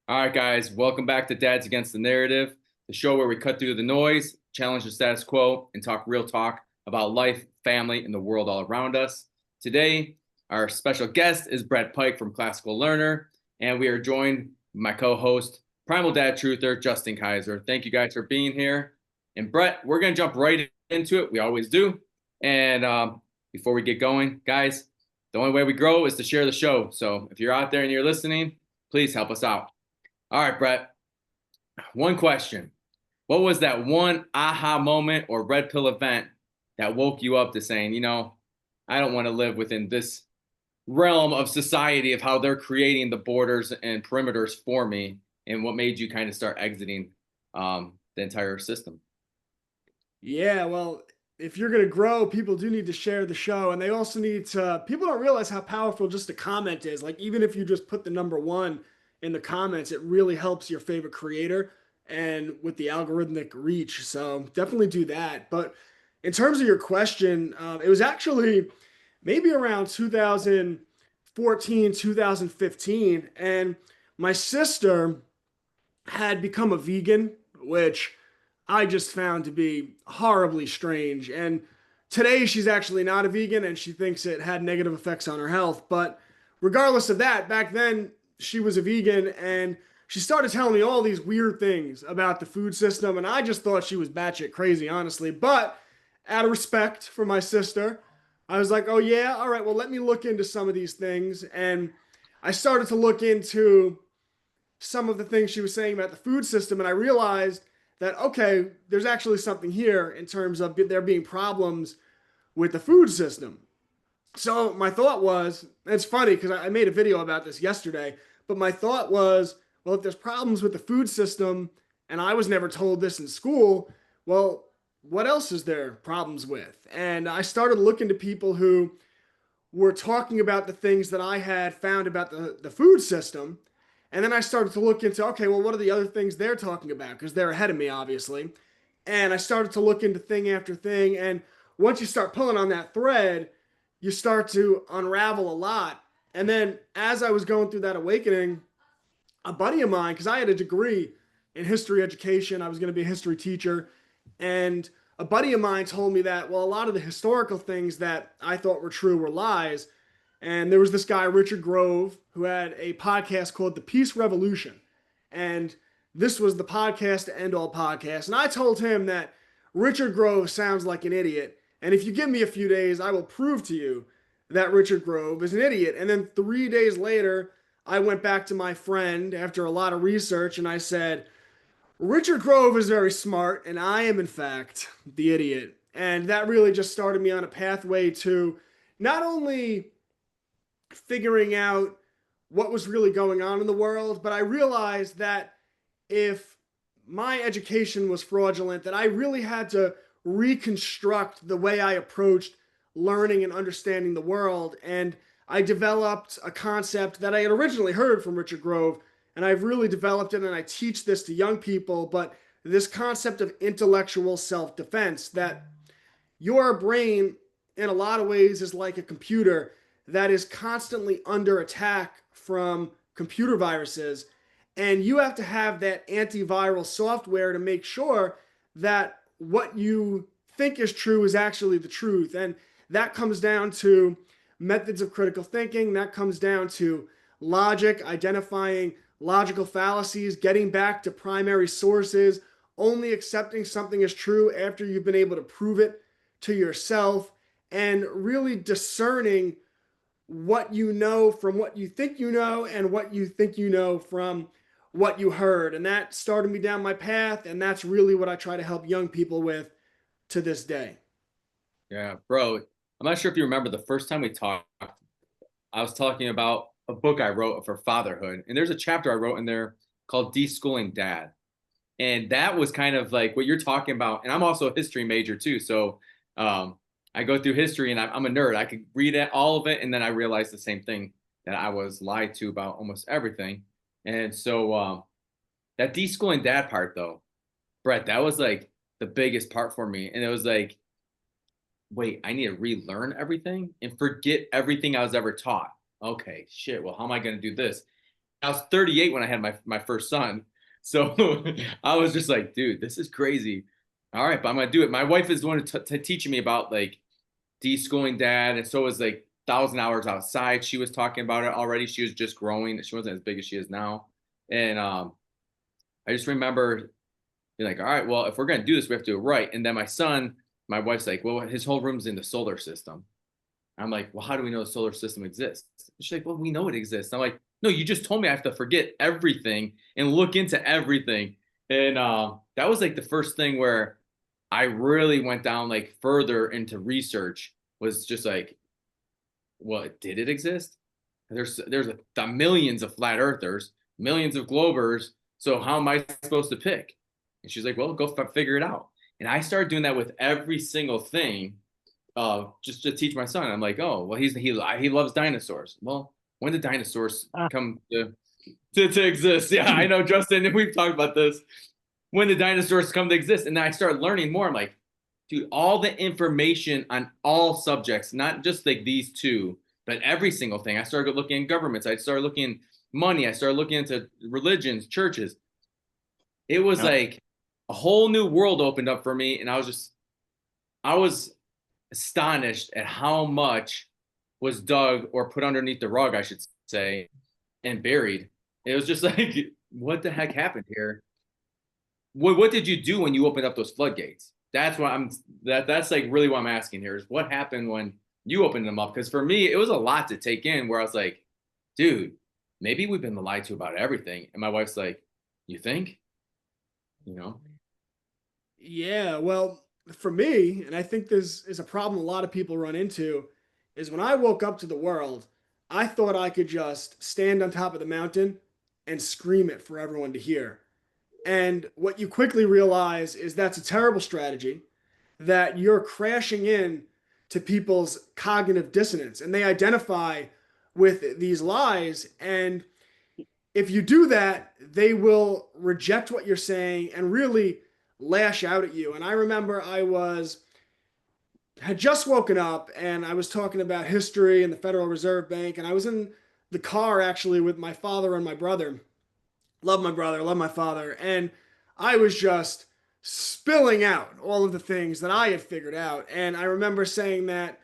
All right, guys, welcome back to Dads Against the Narrative, the show where we cut through the noise, challenge the status quo, and talk real talk about life, family, and the world all around us. Today, our special guest is Brett Pike from Classical Learner, and we are joined by my co-host, Primal Dad Truther, Justin Kyser. Thank you guys for being here. And Brett, we're going to jump right into it. We always do. And before we get going, guys, the only way we grow is to share the show. So if you're out there and you're listening, please help us out. All right, Brett, one question. What was that one aha moment or red pill event that woke you up to saying, I don't want to live within this realm of society of how they're creating the borders and perimeters for me, and what made you kind of start exiting the entire system? Yeah, well, if you're going to grow, people do need to share the show. And they also need to, people don't realize how powerful just a comment is. Like, even if you just put the number one in the comments, it really helps your favorite creator and with the algorithmic reach. So definitely do that. But in terms of your question, it was actually maybe around 2014, 2015. And my sister had become a vegan, which I just found to be horribly strange. And today she's actually not a vegan and she thinks it had negative effects on her health. But regardless of that, back then she was a vegan and she started telling me all these weird things about the food system. And I just thought she was batshit crazy, honestly. But out of respect for my sister, I was like, oh, yeah, all right, well, let me look into some of these things. And I started to look into some of the things she was saying about the food system. And I realized that, okay, there's actually something here in terms of there being problems with the food system. So my thought was, it's funny because I made a video about this yesterday, but my thought was, well, if there's problems with the food system and I was never told this in school, well, what else is there problems with? And I started looking to people who were talking about the things that I had found about the food system. And then I started to look into, okay, well, what are the other things they're talking about? Because they're ahead of me, obviously. And I started to look into thing after thing. And once you start pulling on that thread, you start to unravel a lot. And then as I was going through that awakening, a buddy of mine, because I had a degree in history education, I was going to be a history teacher. And a buddy of mine told me that, well, a lot of the historical things that I thought were true were lies. And there was this guy, Richard Grove, who had a podcast called The Peace Revolution. And this was the podcast to end all podcasts. And I told him that Richard Grove sounds like an idiot. And if you give me a few days, I will prove to you that Richard Grove is an idiot. And then 3 days later, I went back to my friend after a lot of research and I said, Richard Grove is very smart, and I am, in fact, the idiot. And that really just started me on a pathway to not only figuring out what was really going on in the world, but I realized that if my education was fraudulent, that I really had to reconstruct the way I approached learning and understanding the world. And I developed a concept that I had originally heard from Richard Grove, and I've really developed it, and I teach this to young people. But this concept of intellectual self-defense, that your brain, in a lot of ways, is like a computer that is constantly under attack from computer viruses. And you have to have that antiviral software to make sure that what you think is true is actually the truth. And that comes down to methods of critical thinking. That comes down to logic, identifying logical fallacies, getting back to primary sources, only accepting something as true after you've been able to prove it to yourself, and really discerning what you know from what you think you know and what you think you know from what you heard. And that started me down my path. And that's really what I try to help young people with to this day. Yeah, bro. I'm not sure if you remember the first time we talked, I was talking about a book I wrote for fatherhood. And there's a chapter I wrote in there called Deschooling Dad. And that was kind of like what you're talking about. And I'm also a history major too. So I go through history and I'm a nerd. I could read it, all of it. And then I realized the same thing, that I was lied to about almost everything. And so that deschooling dad part, though, Brett, that was like the biggest part for me. And it was like, wait, I need to relearn everything and forget everything I was ever taught. Okay, shit. Well, how am I going to do this? I was 38 when I had my first son. So I was just like, dude, this is crazy. All right, but I'm gonna do it. My wife is the one teaching me about like deschooling dad, and so was like 1,000 hours outside. She was talking about it already. She was just growing. She wasn't as big as she is now. And I just remember being like, all right, well, if we're gonna do this, we have to do it right. And then my son, my wife's like, well, his whole room's in the solar system. I'm like, well, how do we know the solar system exists? She's like, well, we know it exists. I'm like, no, you just told me I have to forget everything and look into everything. And that was like the first thing where I really went down like further into research, was just like, well, did it exist? There's the millions of flat earthers, millions of globers. So how am I supposed to pick? And she's like, well, go figure it out. And I started doing that with every single thing, just to teach my son. I'm like, oh, well, he loves dinosaurs. Well, when did dinosaurs come to exist? Yeah, I know, Justin, and we've talked about this. When did dinosaurs come to exist? And then I started learning more. I'm like, dude, all the information on all subjects, not just like these two, but every single thing. I started looking at governments. I started looking at money. I started looking into religions, churches. It was like a whole new world opened up for me. And I was astonished at how much was dug or put underneath the rug, I should say, and buried. It was just like, what the heck happened here? What did you do when you opened up those floodgates? That's what that's like really what I'm asking here, is what happened when you opened them up? Because for me, it was a lot to take in, where I was like, dude, maybe we've been lied to about everything. And my wife's like, you think? You know? Yeah, well, for me, and I think this is a problem a lot of people run into, is when I woke up to the world, I thought I could just stand on top of the mountain and scream it for everyone to hear. And what you quickly realize is that's a terrible strategy, that you're crashing in to people's cognitive dissonance, and they identify with these lies. And if you do that, they will reject what you're saying and really lash out at you. And I remember had just woken up and I was talking about history and the Federal Reserve Bank, and I was in the car actually with my father and my brother. Love my brother, love my father, and I was just spilling out all of the things that I had figured out. And I remember saying that,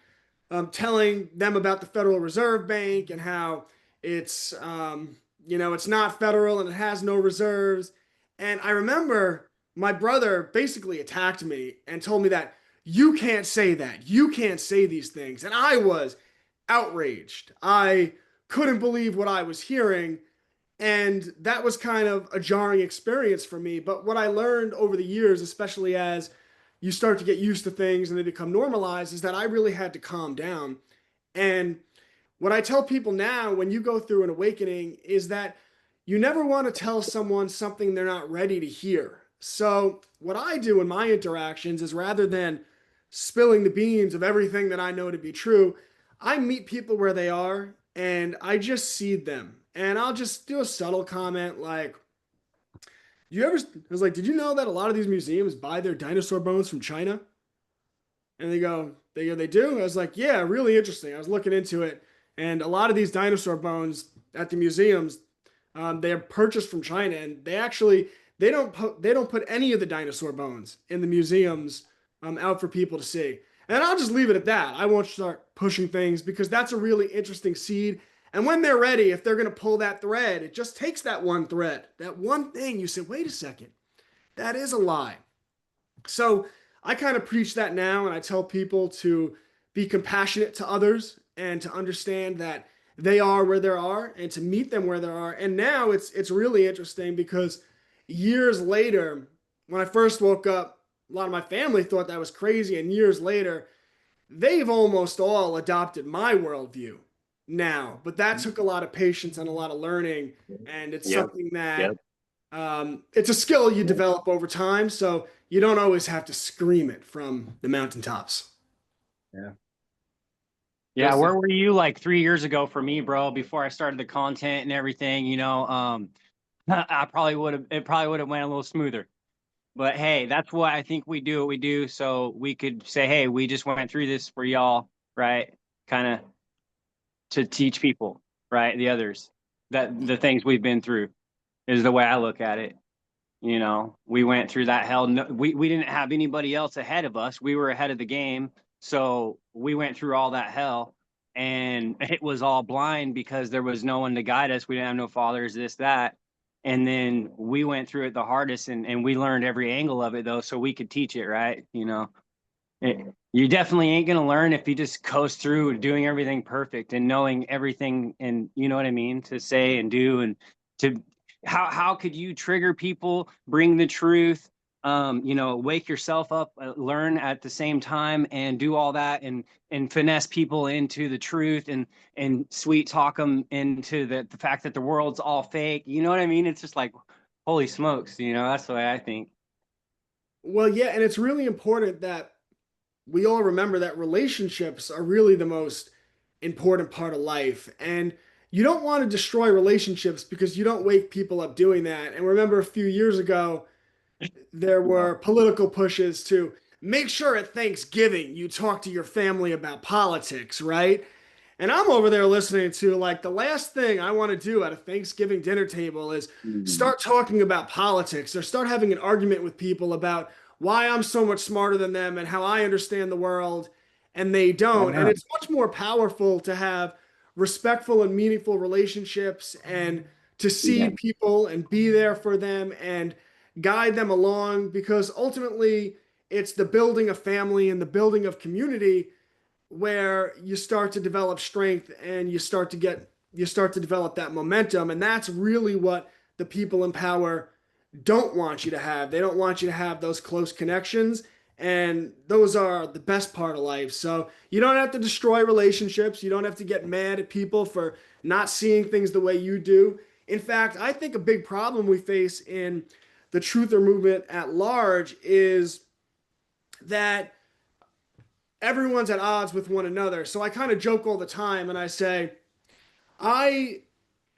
telling them about the Federal Reserve Bank and how it's, it's not federal and it has no reserves. And I remember my brother basically attacked me and told me that you can't say that. You can't say these things. And I was outraged. I couldn't believe what I was hearing. And that was kind of a jarring experience for me. But what I learned over the years, especially as you start to get used to things and they become normalized, is that I really had to calm down. And what I tell people now when you go through an awakening is that you never want to tell someone something they're not ready to hear. So, what I do in my interactions is, rather than spilling the beans of everything that I know to be true, I meet people where they are and I just seed them. And I'll just do a subtle comment like, I was like, did you know that a lot of these museums buy their dinosaur bones from China? And they do? I was like, yeah, really interesting. I was looking into it. And a lot of these dinosaur bones at the museums, they are purchased from China. And they don't put any of the dinosaur bones in the museums out for people to see. And I'll just leave it at that. I won't start pushing things because that's a really interesting seed. And when they're ready, if they're going to pull that thread, it just takes that one thread, that one thing. You say, wait a second, that is a lie. So I kind of preach that now, and I tell people to be compassionate to others and to understand that they are where they are and to meet them where they are. And now it's really interesting because years later, when I first woke up, a lot of my family thought that was crazy. And years later, they've almost all adopted my worldview now. But that took a lot of patience and a lot of learning. And it's something that it's a skill you develop over time. So you don't always have to scream it from the mountaintops. Yeah. Yeah, where were you like 3 years ago for me, bro? Before I started the content and everything, it probably would have went a little smoother. But hey, that's why I think we do what we do, so we could say, hey, we just went through this for y'all, right? Kind of to teach people, right? The others. that the things we've been through is the way I look at it. You know, we went through that hell. No, we didn't have anybody else ahead of us. We were ahead of the game. So we went through all that hell, and it was all blind because there was no one to guide us. We didn't have no fathers, this, that. And then we went through it the hardest, and we learned every angle of it, though, so we could teach it, right? You know, you definitely ain't going to learn if you just coast through doing everything perfect and knowing everything, and you know what I mean, to say and do, and to how could you trigger people, bring the truth, you know, wake yourself up, learn at the same time, and do all that, and finesse people into the truth, and sweet talk them into the fact that the world's all fake. You know what I mean? It's just like, holy smokes, you know, that's the way I think. Well, yeah, and it's really important that we all remember that relationships are really the most important part of life. And you don't want to destroy relationships because you don't wake people up doing that. And remember, a few years ago, there were political pushes to make sure at Thanksgiving you talk to your family about politics, right? And I'm over there listening to, like, the last thing I want to do at a Thanksgiving dinner table is start talking about politics or start having an argument with people about why I'm so much smarter than them and how I understand the world and they don't. And it's much more powerful to have respectful and meaningful relationships and to see people and be there for them and guide them along, because ultimately it's the building of family and the building of community where you start to develop strength and you start to develop that momentum. And that's really what the people in power don't want you to have. They don't want you to have those close connections, and those are the best part of life. So you don't have to destroy relationships. You don't have to get mad at people for not seeing things the way you do. In fact, I think a big problem we face in the truther movement at large is that everyone's at odds with one another. So I kind of joke all the time and I say, I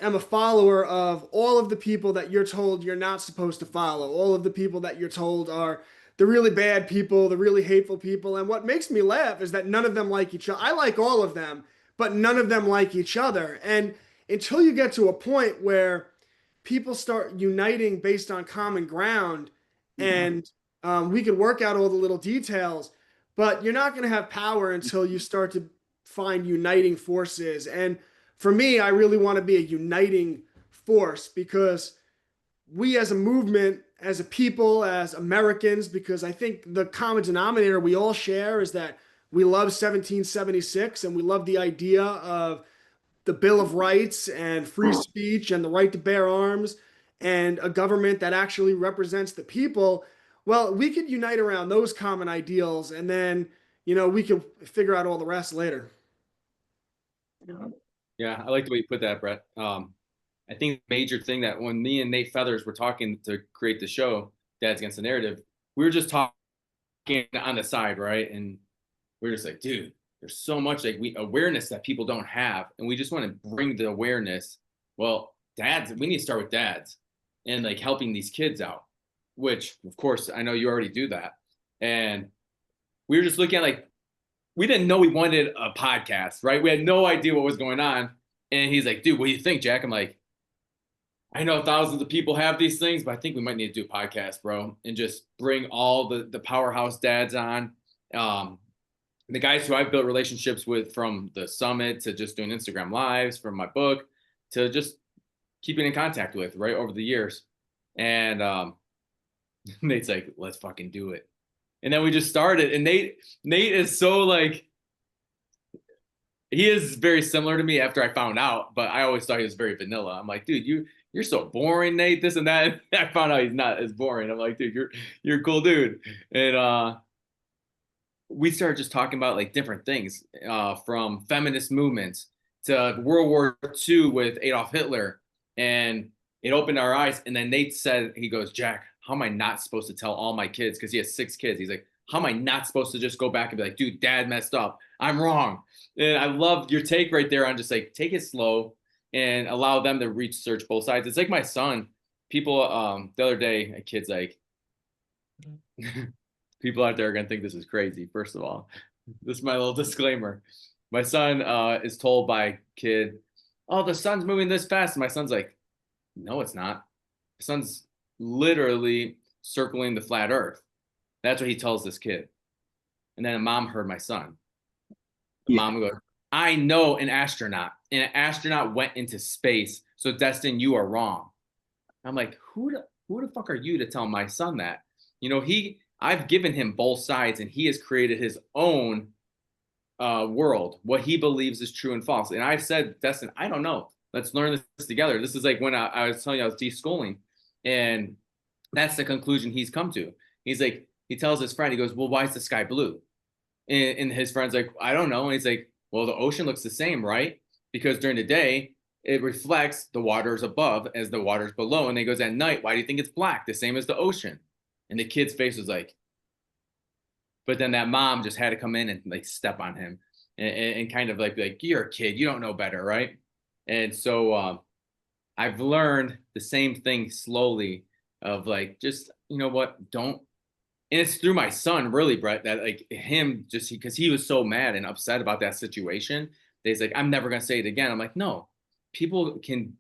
am a follower of all of the people that you're told you're not supposed to follow, all of the people that you're told are the really bad people, the really hateful people. And what makes me laugh is that none of them like each other. I like all of them, but none of them like each other. And until you get to a point where people start uniting based on common ground, and we can work out all the little details, but you're not going to have power until you start to find uniting forces. And for me, I really want to be a uniting force, because we as a movement, as a people, as Americans, because I think the common denominator we all share is that we love 1776 and we love the idea of the Bill of Rights and free speech and the right to bear arms and a government that actually represents the people. Well, we could unite around those common ideals, and then, you know, we can figure out all the rest later. Yeah, I like the way you put that, Brett. I think the major thing that when me and Nate Feathers were talking to create the show, Dads Against the Narrative, we were just talking on the side, right? And we are just like, dude, there's so much like awareness that people don't have, and we just want to bring the awareness. Well, dads, we need to start with dads and like helping these kids out, which of course I know you already do that. And we were just looking at, like, we didn't know we wanted a podcast, right? We had no idea what was going on. And he's like, dude, what do you think, Jack? I'm like, I know thousands of people have these things, but I think we might need to do a podcast, bro, and just bring all the powerhouse dads on. The guys who I've built relationships with, from the summit to just doing Instagram lives, from my book to just keeping in contact with, right, over the years. And Nate's like, let's fucking do it. And then we just started. And Nate is so like, he is very similar to me after I found out, but I always thought he was very vanilla. I'm like, dude, you're so boring, Nate, this and that. And I found out he's not as boring. I'm like, dude, you're a cool dude. And we started just talking about like different things, from feminist movements to World War II with Adolf Hitler. And it opened our eyes. And then Nate said, he goes, Jack, how am I not supposed to tell all my kids? Because he has 6 kids. He's like, how am I not supposed to just go back and be like, dude, dad messed up. I'm wrong. And I love your take right there on just like, take it slow and allow them to research both sides. It's like my son. People, the other day, a kid's like, people out there are going to think this is crazy. First of all, this is my little disclaimer. My son is told by a kid, oh, the sun's moving this fast. And my son's like, no, it's not. The sun's literally circling the flat earth. That's what he tells this kid. And then a mom heard my son. The mom goes, I know an astronaut. And an astronaut went into space. So Destin, you are wrong. I'm like, who the fuck are you to tell my son that? You know, I've given him both sides, and he has created his own world, what he believes is true and false. And I've said, Destin, I don't know. Let's learn this together. This is like when I was telling you I was deschooling, and that's the conclusion he's come to. He's like, he tells his friend, he goes, well, why is the sky blue? And his friend's like, I don't know. And he's like, well, the ocean looks the same, right? Because during the day, it reflects the waters above as the waters below. And he goes, at night, why do you think it's black? The same as the ocean. And the kid's face was like, but then that mom just had to come in and like step on him and kind of like, you're a kid, you don't know better, right? And so I've learned the same thing slowly of like, just, you know what, don't. And it's through my son, really, Brett, that like him just because he was so mad and upset about that situation. That he's like, I'm never going to say it again. I'm like, no, people can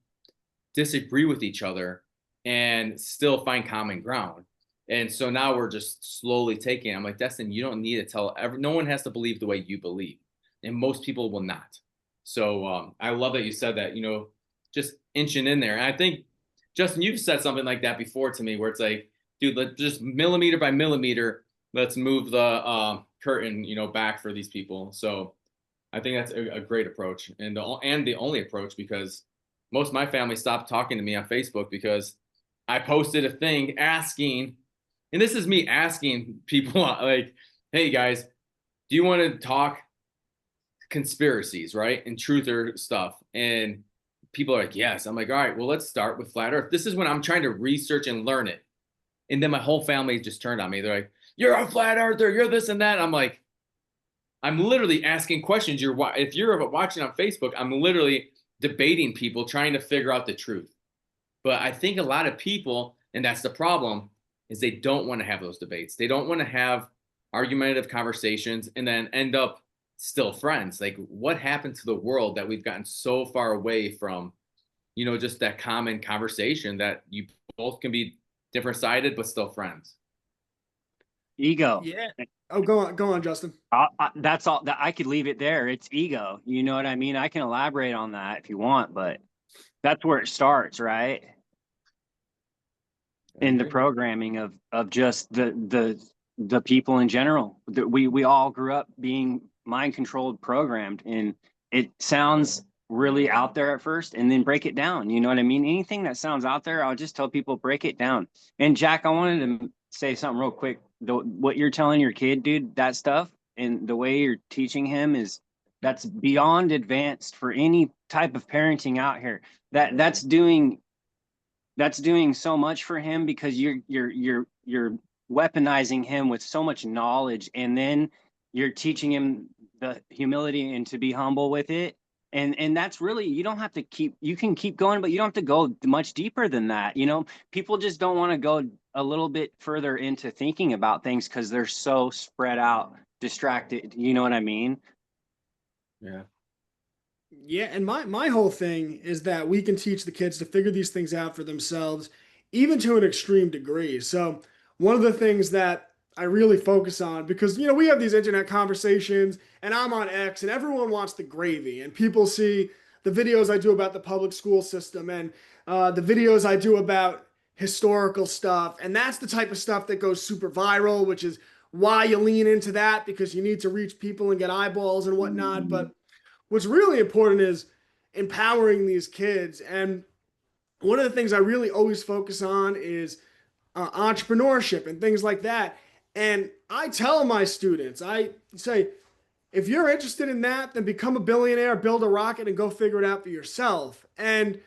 disagree with each other and still find common ground. And so now we're just slowly taking it. I'm like, Destin, you don't need to tell no one has to believe the way you believe. And most people will not. So I love that you said that, you know, just inching in there. And I think, Justin, you've said something like that before to me where it's like, dude, let's just millimeter by millimeter, let's move the curtain, you know, back for these people. So I think that's a great approach and the only approach, because most of my family stopped talking to me on Facebook because I posted a thing asking, and this is me asking people like, hey guys, do you want to talk conspiracies, right? And truther stuff. And people are like, yes. I'm like, all right, well, let's start with flat earth. This is when I'm trying to research and learn it. And then my whole family just turned on me. They're like, you're a flat earther, you're this and that. I'm like, I'm literally asking questions. If you're watching on Facebook, I'm literally debating people, trying to figure out the truth. But I think a lot of people, and that's the problem, is they don't want to have those debates. They don't want to have argumentative conversations and then end up still friends. Like, what happened to the world that we've gotten so far away from, you know, just that common conversation that you both can be different sided, but still friends. Ego. Yeah. Oh, go on, Justin. That's all that I could leave it there. It's ego. You know what I mean? I can elaborate on that if you want, but that's where it starts, right? In the programming of just the people in general. We all grew up being mind controlled, programmed, and it sounds really out there at first, and then break it down. You know what I mean? Anything that sounds out there, I'll just tell people, break it down. And Jack, I wanted to say something real quick. What you're telling your kid, dude, that stuff and the way you're teaching him that's beyond advanced for any type of parenting out here. That's doing so much for him, because you're weaponizing him with so much knowledge, and then you're teaching him the humility and to be humble with it. And that's really, you don't have to you can keep going, but you don't have to go much deeper than that. You know, people just don't want to go a little bit further into thinking about things because they're so spread out, distracted. You know what I mean? Yeah. Yeah, and my whole thing is that we can teach the kids to figure these things out for themselves, even to an extreme degree. So one of the things that I really focus on, because you know we have these internet conversations, and I'm on X, and everyone wants the gravy, and people see the videos I do about the public school system and the videos I do about historical stuff, and that's the type of stuff that goes super viral, which is why you lean into that, because you need to reach people and get eyeballs and whatnot. But what's really important is empowering these kids. And one of the things I really always focus on is entrepreneurship and things like that. And I tell my students, I say, if you're interested in that, then become a billionaire, build a rocket, and go figure it out for yourself. And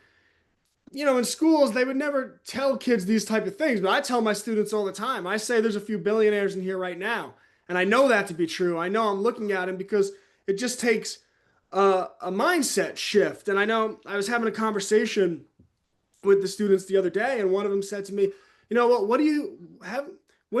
you know, in schools, they would never tell kids these type of things, but I tell my students all the time. I say there's a few billionaires in here right now, and I know that to be true. I know I'm looking at them because it just takes a mindset shift. And I know I was having a conversation with the students the other day, and one of them said to me, "You know what? What do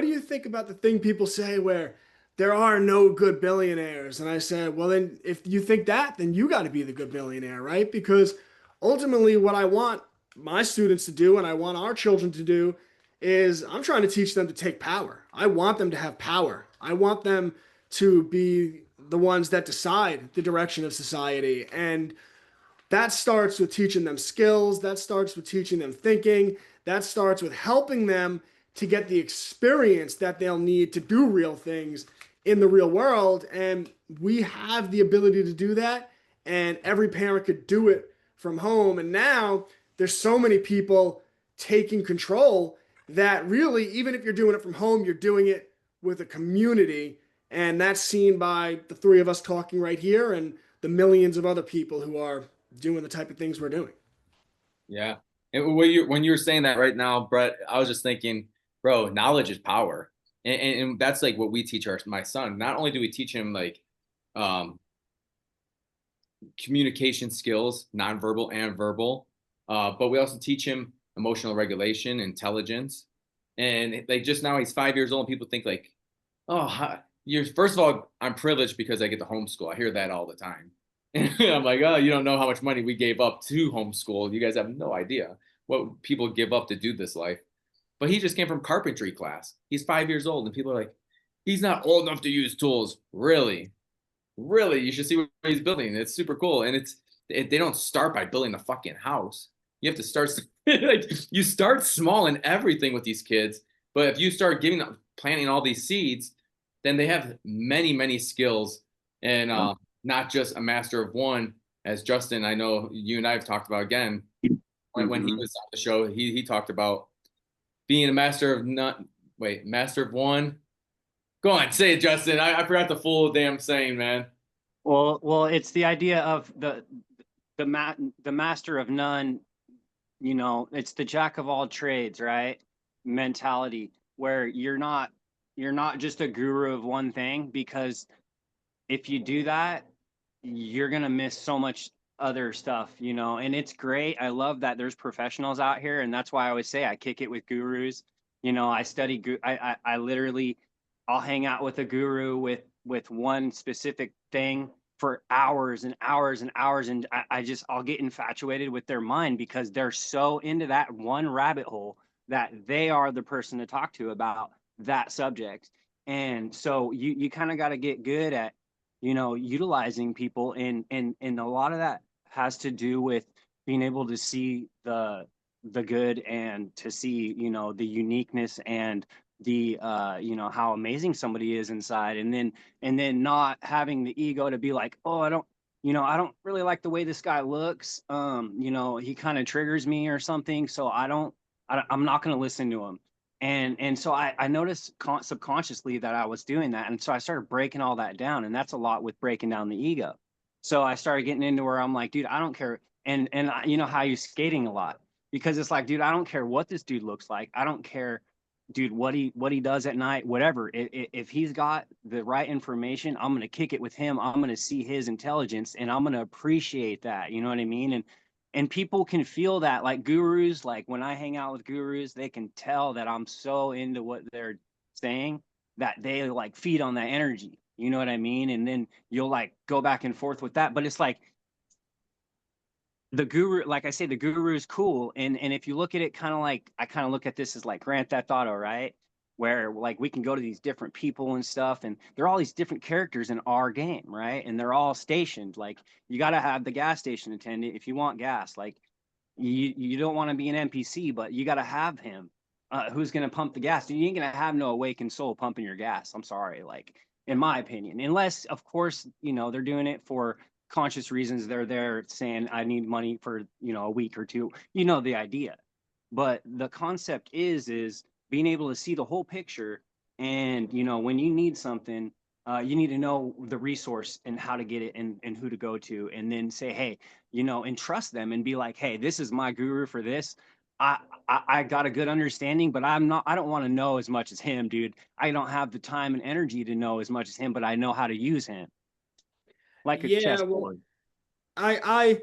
you think about the thing people say where there are no good billionaires. And I said, well, then if you think that, then you got to be the good billionaire, right? Because ultimately, what I want my students to do and I want our children to do is I'm trying to teach them to take power. I want them to have power. I want them to be the ones that decide the direction of society. And that starts with teaching them skills. That starts with teaching them thinking. That starts with helping them to get the experience that they'll need to do real things in the real world. And we have the ability to do that. And every parent could do it from home. And now there's so many people taking control that really, even if you're doing it from home, you're doing it with a community. And that's seen by the three of us talking right here and the millions of other people who are doing the type of things we're doing. Yeah. And when you were saying that right now, Brett, I was just thinking, bro, knowledge is power. And that's like what we teach my son. Not only do we teach him like communication skills, nonverbal and verbal, but we also teach him emotional regulation, intelligence. And like just now he's 5 years old and people think like, oh, you're first of all, I'm privileged because I get to homeschool. I hear that all the time. And I'm like, oh, you don't know how much money we gave up to homeschool. You guys have no idea what people give up to do this life. But he just came from carpentry class. He's 5 years old, and people are like, he's not old enough to use tools. Really? Really? You should see what he's building. It's super cool. And they don't start by building a fucking house. You have to start like you start small in everything with these kids. But if you start planting all these seeds, then they have many, many skills. And not just a master of one, as Justin, I know you and I have talked about again. When he was on the show, he talked about being a master of master of one. Go on, say it, Justin. I forgot the full damn saying, man. Well, it's the idea of the master of none. You know, it's the jack of all trades, right? Mentality where you're not just a guru of one thing, because if you do that, you're going to miss so much other stuff, you know. And it's great. I love that there's professionals out here, and that's why I always say I kick it with gurus. You know, I study I literally I'll hang out with a guru with one specific thing for hours and hours and hours, and I'll get infatuated with their mind because they're so into that one rabbit hole that they are the person to talk to about that subject. And so you kind of got to get good at, you know, utilizing people, and a lot of that has to do with being able to see the good, and to see, you know, the uniqueness and the you know, how amazing somebody is inside, and then not having the ego to be like, oh, I don't really like the way this guy looks, you know, he kind of triggers me or something, so I'm not going to listen to him. And so I noticed subconsciously that I was doing that. And so I started breaking all that down. And that's a lot with breaking down the ego. So I started getting into where I'm like, dude, I don't care. And you know how you're skating a lot, because it's like, dude, I don't care what this dude looks like. I don't care, dude, what he does at night, whatever. If he's got the right information, I'm going to kick it with him. I'm going to see his intelligence, and I'm going to appreciate that. You know what I mean? And people can feel that, like gurus, like when I hang out with gurus, they can tell that I'm so into what they're saying that they like feed on that energy. You know what I mean? And then you'll like go back and forth with that. But it's like the guru, like I say, the guru is cool. And if you look at it kind of like, I kind of look at this as like Grand Theft Auto, right? Where like we can go to these different people and stuff, and there are all these different characters in our game, right? And they're all stationed. Like you got to have the gas station attendant if you want gas. Like you don't want to be an NPC, but you got to have him who's going to pump the gas. You ain't going to have no awakened soul pumping your gas. I'm sorry, like in my opinion, unless of course, you know, they're doing it for conscious reasons. They're there saying I need money for, you know, a week or two. You know the idea, but the concept is being able to see the whole picture. And, you know, when you need something, you need to know the resource and how to get it, and who to go to, and then say, hey, you know, and trust them and be like, hey, this is my guru for this. I got a good understanding, but I don't want to know as much as him, dude. I don't have the time and energy to know as much as him, but I know how to use him. Like a chessboard. I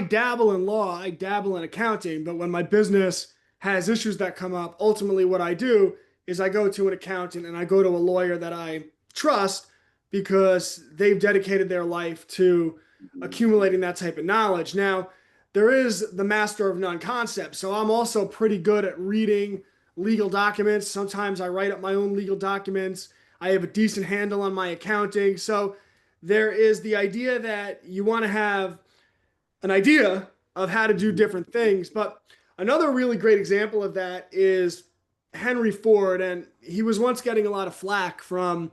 dabble in law, I dabble in accounting, but when my business has issues that come up, ultimately what I do is I go to an accountant and I go to a lawyer that I trust because they've dedicated their life to accumulating that type of knowledge. Now, there is the master of none concept. So I'm also pretty good at reading legal documents. Sometimes I write up my own legal documents. I have a decent handle on my accounting. So there is the idea that you want to have an idea of how to do different things. But another really great example of that is Henry Ford. And he was once getting a lot of flack from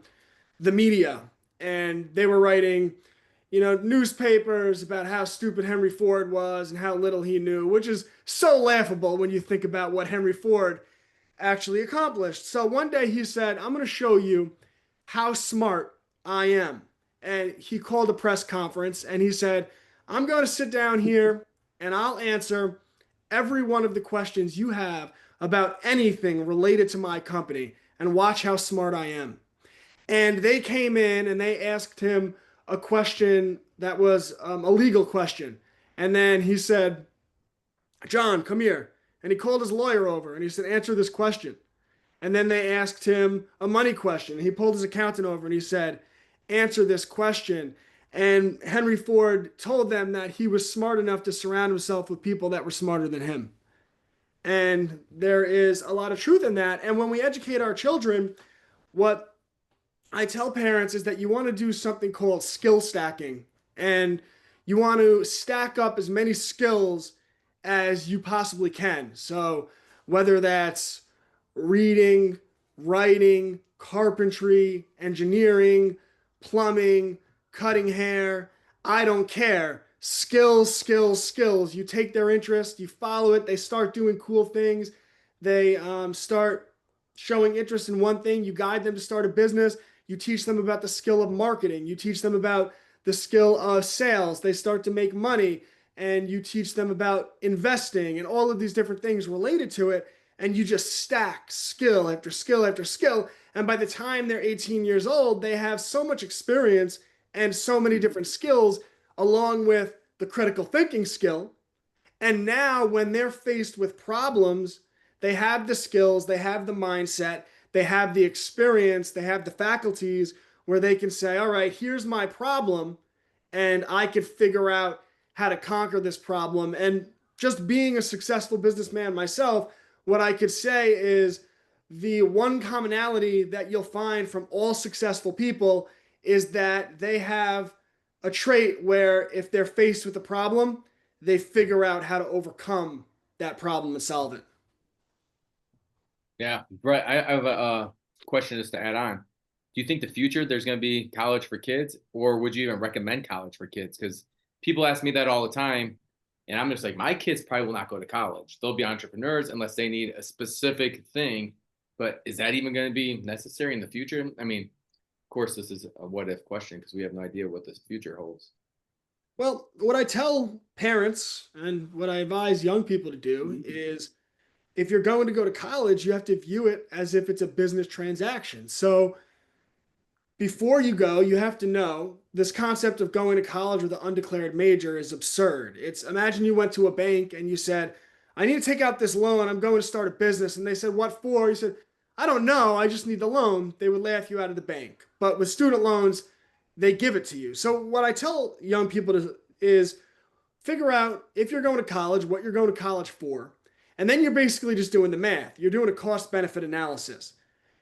the media. And they were writing, newspapers about how stupid Henry Ford was and how little he knew, which is so laughable when you think about what Henry Ford actually accomplished. So one day he said, I'm going to show you how smart I am. And he called a press conference and he said, I'm going to sit down here and I'll answer every one of the questions you have about anything related to my company and watch how smart I am. And they came in and they asked him a question that was a legal question. And then he said, John, come here. And he called his lawyer over and he said, answer this question. And then they asked him a money question. And he pulled his accountant over and he said, answer this question. And Henry Ford told them that he was smart enough to surround himself with people that were smarter than him. And there is a lot of truth in that. And when we educate our children, what I tell parents is that you want to do something called skill stacking. And you want to stack up as many skills as you possibly can. So whether that's reading, writing, carpentry, engineering, plumbing, cutting hair, I don't care. Skills, skills, skills. You take their interest, you follow it, they start doing cool things. They start showing interest in one thing. You guide them to start a business. You teach them about the skill of marketing. You teach them about the skill of sales. They start to make money. And you teach them about investing and all of these different things related to it. And you just stack skill after skill after skill. And by the time they're 18 years old, they have so much experience and so many different skills, along with the critical thinking skill. And now when they're faced with problems, they have the skills, they have the mindset, they have the experience, they have the faculties where they can say, all right, here's my problem, and I could figure out how to conquer this problem. And just being a successful businessman myself, what I could say is the one commonality that you'll find from all successful people is that they have a trait where if they're faced with a problem, they figure out how to overcome that problem and solve it. Yeah, Brett, I have a question just to add on. Do you think the future there's going to be college for kids, or would you even recommend college for kids? Because people ask me that all the time, and I'm just like, my kids probably will not go to college. They'll be entrepreneurs unless they need a specific thing. But is that even going to be necessary in the future? I mean, of course, this is a what if question because we have no idea what this future holds. Well, what I tell parents and what I advise young people to do is if you're going to go to college, you have to view it as if it's a business transaction. So before you go, you have to know this concept of going to college with an undeclared major is absurd. It's imagine you went to a bank and you said, I need to take out this loan. I'm going to start a business. And they said, what for? You said, I don't know. I just need the loan. They would laugh you out of the bank. But with student loans, they give it to you. So what I tell young people is figure out if you're going to college, what you're going to college for. And then you're basically just doing the math. You're doing a cost benefit analysis.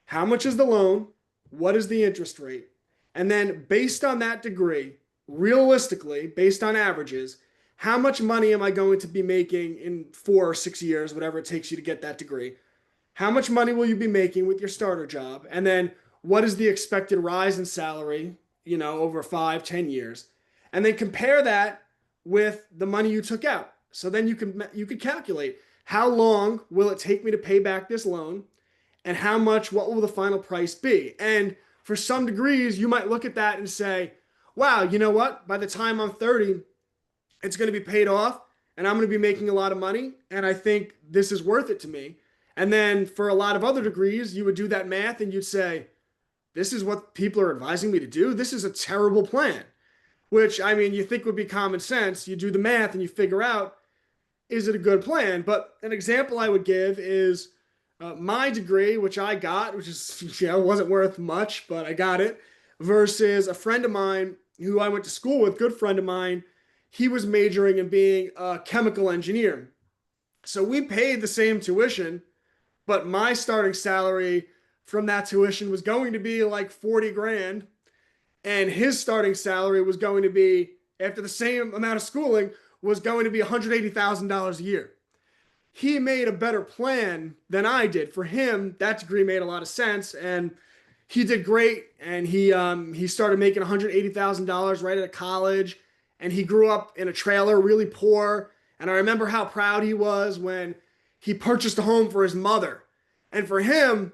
How much is the loan? What is the interest rate? And then based on that degree, realistically, based on averages, how much money am I going to be making in 4 or 6 years, whatever it takes you to get that degree? How much money will you be making with your starter job? And then what is the expected rise in salary, over 5, 10 years? And then compare that with the money you took out. So then you could calculate how long will it take me to pay back this loan? And what will the final price be? And for some degrees, you might look at that and say, wow, you know what? By the time I'm 30, it's going to be paid off and I'm going to be making a lot of money. And I think this is worth it to me. And then for a lot of other degrees, you would do that math and you'd say, this is what people are advising me to do. This is a terrible plan, which you think would be common sense. You do the math and you figure out, is it a good plan? But an example I would give is my degree, which I got, which is, wasn't worth much, but I got it. versus a friend of mine who I went to school with, good friend of mine, he was majoring in being a chemical engineer. So we paid the same tuition, but my starting salary from that tuition was going to be like 40 grand. And his starting salary was going to be, after the same amount of schooling, was going to be $180,000 a year. He made a better plan than I did. For him, that degree made a lot of sense, and he did great. And he started making $180,000 right out of college, and he grew up in a trailer, really poor. And I remember how proud he was when he purchased a home for his mother. And for him,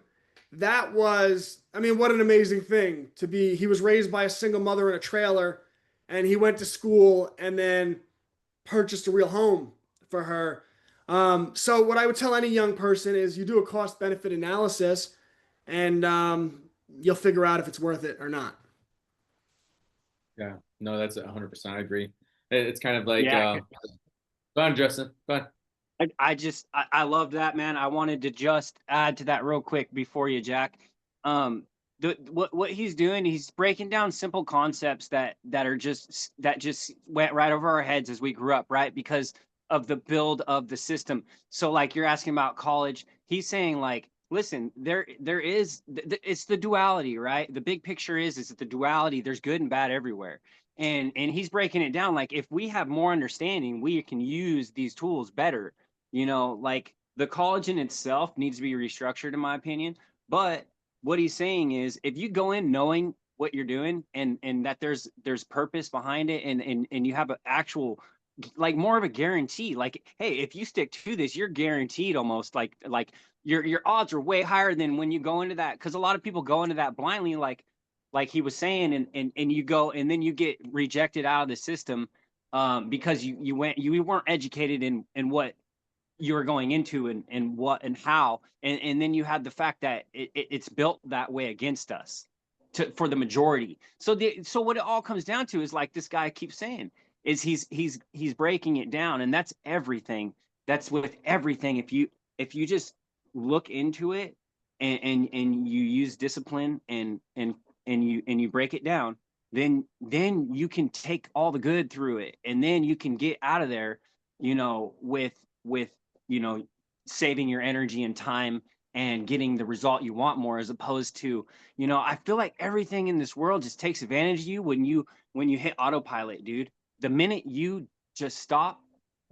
that was, I mean, what an amazing thing to be. He was raised by a single mother in a trailer, and he went to school and then purchased a real home for her. So what I would tell any young person is you do a cost benefit analysis, and you'll figure out if it's worth it or not. Yeah, no, that's 100%. I agree. It's kind of like, Yeah. Go on, Justin. Go on. I love that, man. I wanted to just add to that real quick before you, Jack. What he's doing, he's breaking down simple concepts that just went right over our heads as we grew up, right? Because of the build of the system. So like you're asking about college, he's saying like, listen, there is it's the duality, right? The big picture is that the duality, there's good and bad everywhere. And he's breaking it down like if we have more understanding, we can use these tools better. Like the college in itself needs to be restructured, in my opinion. But what he's saying is if you go in knowing what you're doing and that there's purpose behind it and you have an actual like more of a guarantee, like, hey, if you stick to this, you're guaranteed almost like your odds are way higher than when you go into that. Because a lot of people go into that blindly, like he was saying, and you go and then you get rejected out of the system because you weren't educated in what you were going into and what and how, and then you had the fact that it's built that way against us for the majority. So what it all comes down to is like this guy keeps saying is he's breaking it down, and that's everything. That's with everything. If you just look into it and you use discipline and you break it down, then you can take all the good through it, and then you can get out of there, with saving your energy and time and getting the result you want more, as opposed to, I feel like everything in this world just takes advantage of you when you hit autopilot, dude. The minute you just stop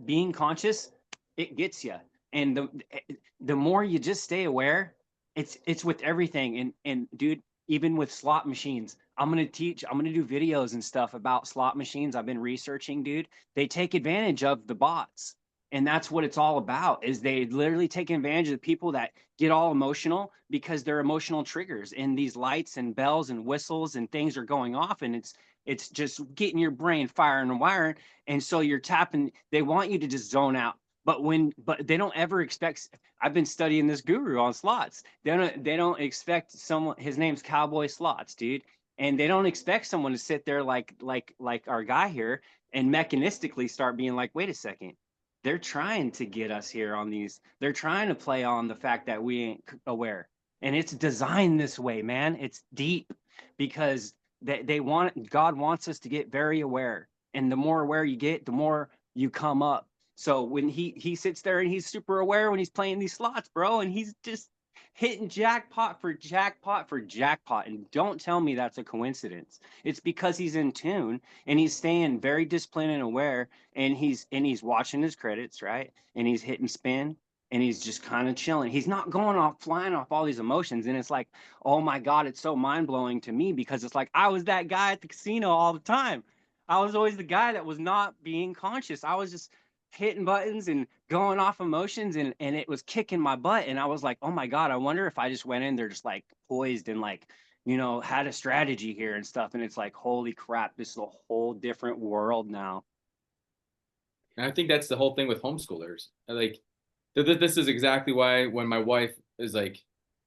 being conscious, it gets you. And the more you just stay aware, it's with everything. And dude, even with slot machines, I'm going to do videos and stuff about slot machines. I've been researching, dude. They take advantage of the bots. And that's what it's all about, is they literally take advantage of the people that get all emotional because they're emotional triggers, and these lights and bells and whistles and things are going off, and it's just getting your brain firing and wiring. And so you're tapping, they want you to just zone out. But they don't ever expect, I've been studying this guru on slots. They don't expect someone, his name's Cowboy Slots, dude. And they don't expect someone to sit there like our guy here and mechanistically start being like, wait a second. They're trying to get us here on these. They're trying to play on the fact that we ain't aware. And it's designed this way, man. It's deep because God wants us to get very aware. And the more aware you get, the more you come up. So when he sits there and he's super aware when he's playing these slots, bro, and he's just hitting jackpot for jackpot for jackpot. And don't tell me that's a coincidence. It's because he's in tune and he's staying very disciplined and aware, and he's watching his credits, right? And he's hitting spin and he's just kind of chilling. He's not going off, flying off all these emotions. And it's like, oh my God, it's so mind blowing to me, because it's like, I was that guy at the casino all the time. I was always the guy that was not being conscious. I was just hitting buttons and going off emotions, and it was kicking my butt. And I was like, oh my God, I wonder if I just went in there just like poised and like, had a strategy here and stuff. And it's like, holy crap, this is a whole different world now. And I think that's the whole thing with homeschoolers. Like, this is exactly why when my wife is like,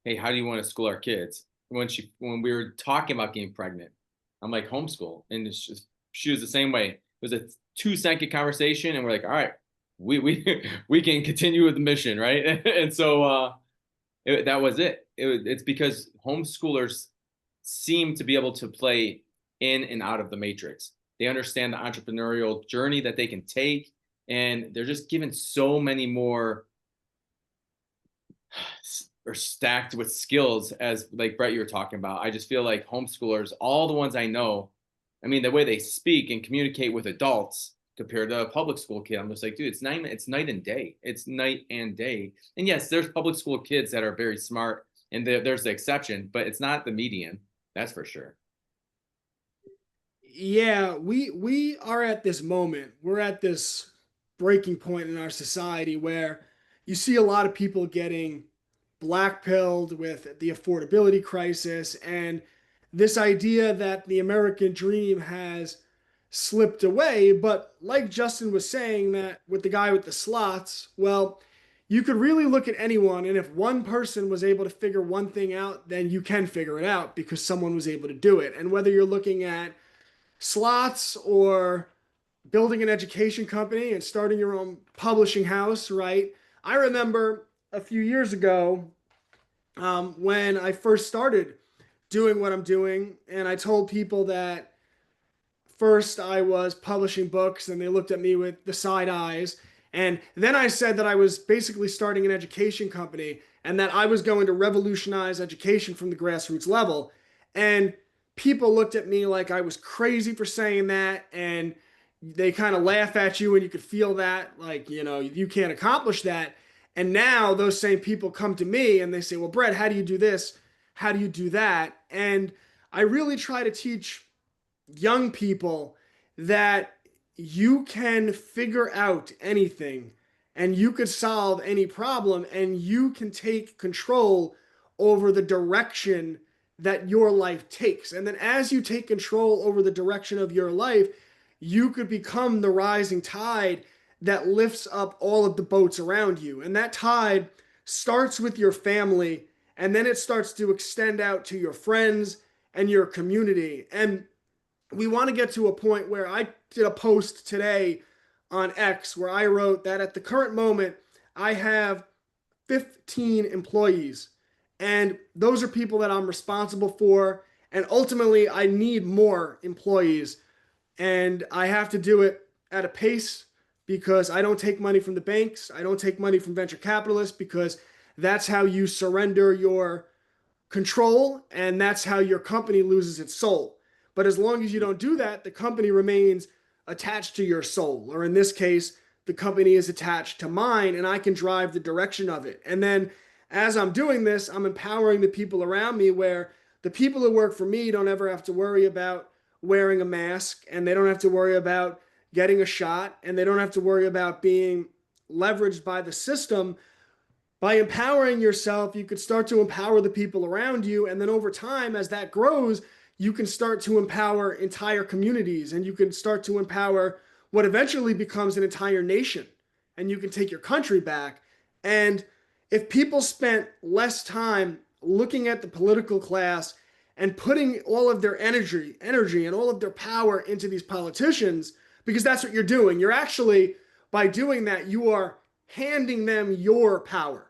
hey, how do you want to school our kids? When we were talking about getting pregnant, I'm like, homeschool. And she was the same way. It was a 2-second conversation, and we're like, all right, we can continue with the mission, right? And so that was it. It's because homeschoolers seem to be able to play in and out of the matrix. They understand the entrepreneurial journey that they can take, and they're just given so many more or stacked with skills, as like Brett, you were talking about. I just feel like homeschoolers, all the ones I know, I mean, the way they speak and communicate with adults compared to a public school kid, I'm just like, dude, it's night and day. It's night and day. And yes, there's public school kids that are very smart, and there's the exception, but it's not the median. That's for sure. Yeah, we are at this moment. We're at this breaking point in our society where you see a lot of people getting blackpilled with the affordability crisis and this idea that the American dream has slipped away. But like Justin was saying, that with the guy with the slots, well, you could really look at anyone, and if one person was able to figure one thing out, then you can figure it out because someone was able to do it. And whether you're looking at slots or building an education company and starting your own publishing house, right? I remember a few years ago when I first started doing what I'm doing, and I told people that first I was publishing books, and they looked at me with the side eyes. And then I said that I was basically starting an education company and that I was going to revolutionize education from the grassroots level. And people looked at me like I was crazy for saying that. And they kind of laugh at you, and you could feel that, like, you know, you can't accomplish that. And now those same people come to me and they say, well, Brett, how do you do this? How do you do that? And I really try to teach young people that you can figure out anything and you could solve any problem and you can take control over the direction that your life takes. And then as you take control over the direction of your life, you could become the rising tide that lifts up all of the boats around you. And that tide starts with your family, and then it starts to extend out to your friends and your community. And we want to get to a point where I did a post today on X where I wrote that at the current moment, I have 15 employees. And those are people that I'm responsible for. And ultimately, I need more employees. And I have to do it at a pace because I don't take money from the banks. I don't take money from venture capitalists because that's how you surrender your control and that's how your company loses its soul. But as long as you don't do that, the company remains attached to your soul. Or in this case, the company is attached to mine and I can drive the direction of it. And then as I'm doing this, I'm empowering the people around me where the people who work for me don't ever have to worry about wearing a mask, and they don't have to worry about getting a shot, and they don't have to worry about being leveraged by the system. By empowering yourself, you could start to empower the people around you. And then over time, as that grows, you can start to empower entire communities, and you can start to empower what eventually becomes an entire nation, and you can take your country back. And if people spent less time looking at the political class and putting all of their energy and all of their power into these politicians, because that's what you're doing. You're actually, by doing that, you are handing them your power.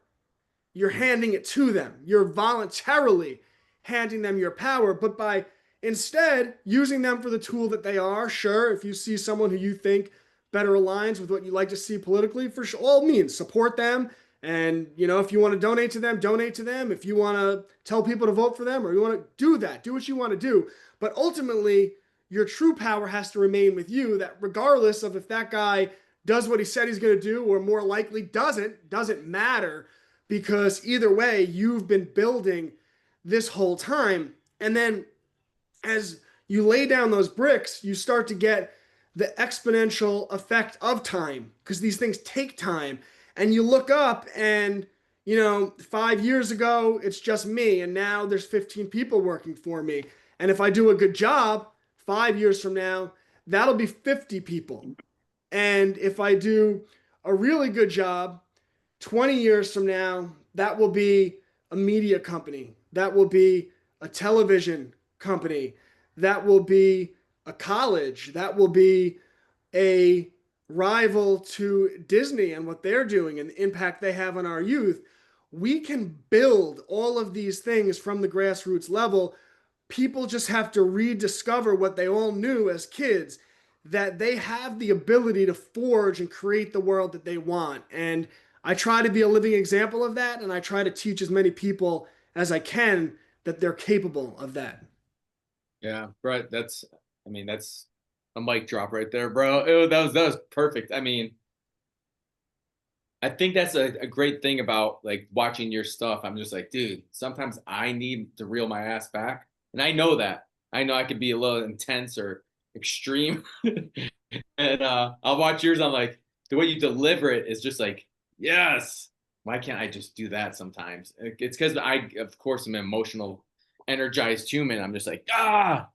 You're handing it to them. You're voluntarily handing them your power, but by instead using them for the tool that they are. Sure, if you see someone who you think better aligns with what you like to see politically, for all means, support them. And, you know, if you want to donate to them, donate to them. If you want to tell people to vote for them or you want to do that, do what you want to do. But ultimately, your true power has to remain with you, that regardless of if that guy does what he said he's going to do or more likely doesn't matter, because either way, you've been building this whole time. And then as you lay down those bricks, you start to get the exponential effect of time, because these things take time. And you look up and, you know, 5 years ago, it's just me. And now there's 15 people working for me. And if I do a good job, 5 years from now, that'll be 50 people. And if I do a really good job, 20 years from now, that will be a media company. That will be a television company. That will be a college. That will be a rival to Disney and what they're doing and the impact they have on our youth. We can build all of these things from the grassroots level people just have to rediscover what they all knew as kids, that they have the ability to forge and create the world that they want. And I try to be a living example of that. And I try to teach as many people as I can that they're capable of that. Yeah, Brett, that's a mic drop right there, bro. That was perfect. I mean, I think that's a great thing about like watching your stuff. I'm just like, dude, sometimes I need to reel my ass back. And I know that. I know I could be a little intense or extreme. And I'll watch yours. I'm like, the way you deliver it is just like, yes. Why can't I just do that sometimes? It's because I, of course, am an emotional, energized human. I'm just like, ah.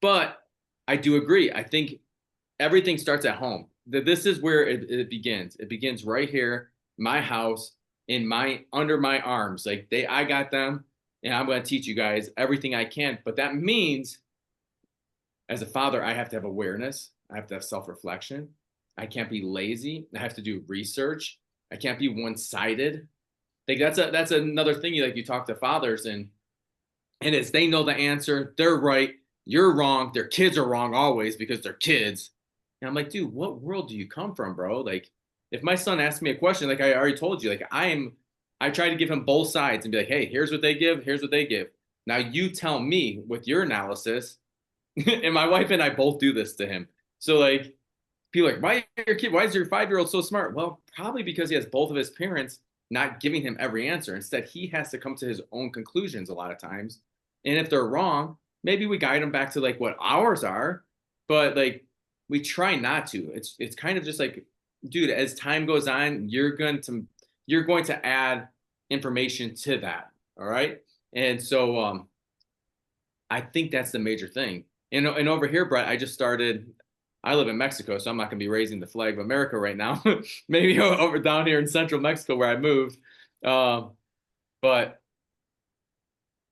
But I do agree. I think everything starts at home. This is where it begins. It begins right here, my house, under my arms. Like I got them, and I'm going to teach you guys everything I can. But that means, as a father, I have to have awareness. I have to have self-reflection. I can't be lazy. I have to do research. I can't be one-sided. Like that's another thing. You talk to fathers, and it's they know the answer. They're right. You're wrong. Their kids are wrong always because they're kids. And I'm like, dude, what world do you come from, bro? Like, if my son asks me a question, like I already told you, like I try to give him both sides and be like, hey, here's what they give, here's what they give. Now you tell me with your analysis, and my wife and I both do this to him. So like, people are like, why is your 5-year-old so smart? Well, probably because he has both of his parents not giving him every answer. Instead, he has to come to his own conclusions a lot of times. And if they're wrong, maybe we guide them back to like what ours are, but like we try not to. It's kind of just like, dude, as time goes on, you're going to add information to that. All right. And so I think that's the major thing. And over here, Brett, I live in Mexico, so I'm not going to be raising the flag of America right now. Maybe over down here in central Mexico where I moved. But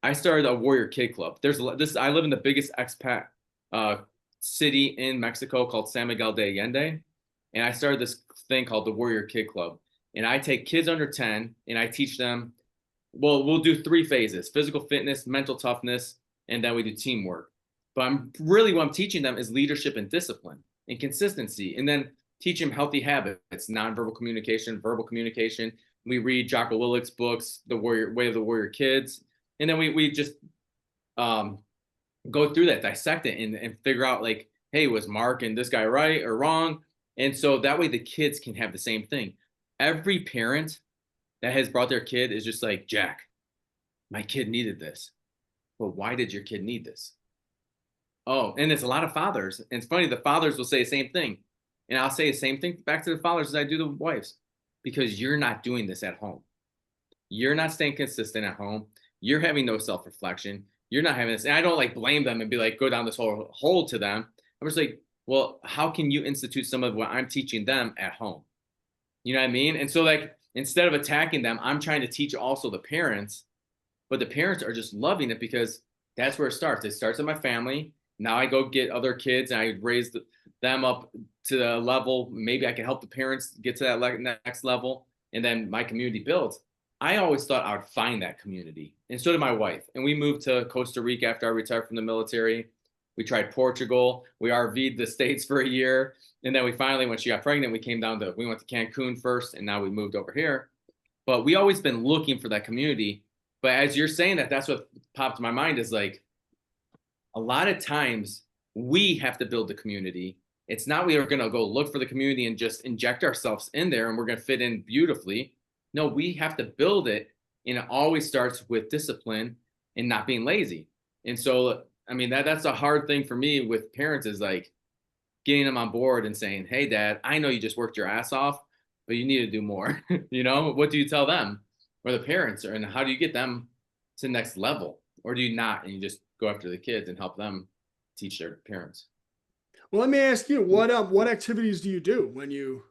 I started a Warrior Kid Club. I live in the biggest expat city in Mexico called San Miguel de Allende. And I started this thing called the Warrior Kid Club. And I take kids under 10 and I teach them, well, we'll do 3 phases: physical fitness, mental toughness, and then we do teamwork. But what I'm teaching them is leadership and discipline and consistency. And then teach them healthy habits, nonverbal communication, verbal communication. We read Jocko Willick's books, The Way of the Warrior Kids. And then we just go through that, dissect it, and figure out like, hey, was Mark and this guy right or wrong? And so that way the kids can have the same thing. Every parent that has brought their kid is just like, Jack, my kid needed this. But why did your kid need this? Oh, and it's a lot of fathers. And it's funny, the fathers will say the same thing. And I'll say the same thing back to the fathers as I do the wives. Because you're not doing this at home. You're not staying consistent at home. You're having no self-reflection. You're not having this. And I don't like blame them and be like, go down this whole hole to them. I'm just like, well, how can you institute some of what I'm teaching them at home? You know what I mean? And so like, instead of attacking them, I'm trying to teach also the parents, but the parents are just loving it because that's where it starts. It starts in my family. Now I go get other kids and I raise them up to the level. Maybe I can help the parents get to that next level. And then my community builds. I always thought I would find that community. And so did my wife. And we moved to Costa Rica after I retired from the military. We tried Portugal. We RV'd the States for a year. And then we finally, when she got pregnant, we went to Cancun first, and now we moved over here. But we always been looking for that community. But as you're saying that, that's what popped in my mind is like, a lot of times we have to build the community. It's not we are going to go look for the community and just inject ourselves in there and we're going to fit in beautifully. No, we have to build it. And it always starts with discipline and not being lazy. And so, I mean, that's a hard thing for me with parents is like getting them on board and saying, hey, Dad, I know you just worked your ass off, but you need to do more. You know, what do you tell them or the parents, and how do you get them to the next level? Or do you not, and you just go after the kids and help them teach their parents? Well, let me ask you, what activities do you do when you?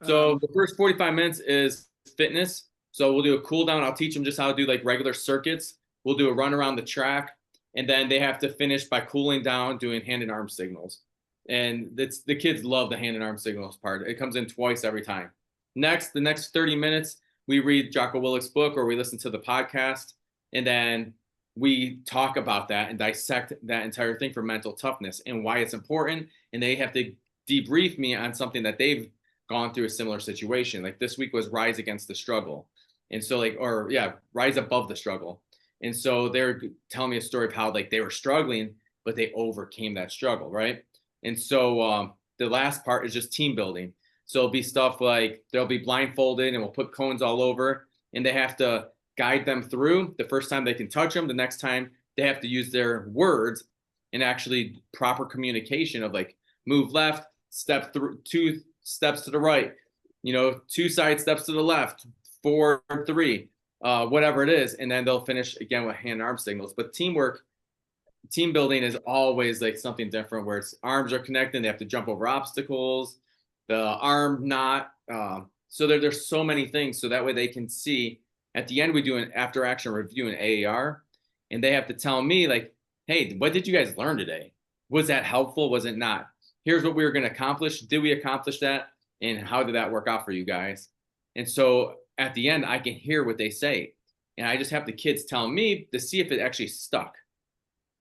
So the first 45 minutes is fitness. So we'll do a cool down. I'll teach them just how to do like regular circuits. We'll do a run around the track, and then they have to finish by cooling down, doing hand and arm signals. And the kids love the hand and arm signals part. It comes in twice every time. The next 30 minutes, we read Jocko Willick's book or we listen to the podcast. And then we talk about that and dissect that entire thing for mental toughness and why it's important. And they have to debrief me on something that they've gone through a similar situation. Like this week was rise against the struggle. And so like, or yeah, rise above the struggle. And so they're telling me a story of how like they were struggling, but they overcame that struggle. Right. And so the last part is just team building. So it'll be stuff like they'll be blindfolded and we'll put cones all over and they have to guide them through. The first time they can touch them, the next time they have to use their words and actually proper communication of like move left, step through, 2 steps to the right, 2 side steps to the left, 4, 3, whatever it is. And then they'll finish again with hand and arm signals. But teamwork, team building is always like something different where it's arms are connected. They have to jump over obstacles, the arm knot. So there's so many things. So that way they can see at the end, we do an after action review in AAR and they have to tell me like, hey, what did you guys learn today? Was that helpful? Was it not? Here's what we were going to accomplish. Did we accomplish that? And how did that work out for you guys? And so at the end, I can hear what they say. And I just have the kids tell me to see if it actually stuck.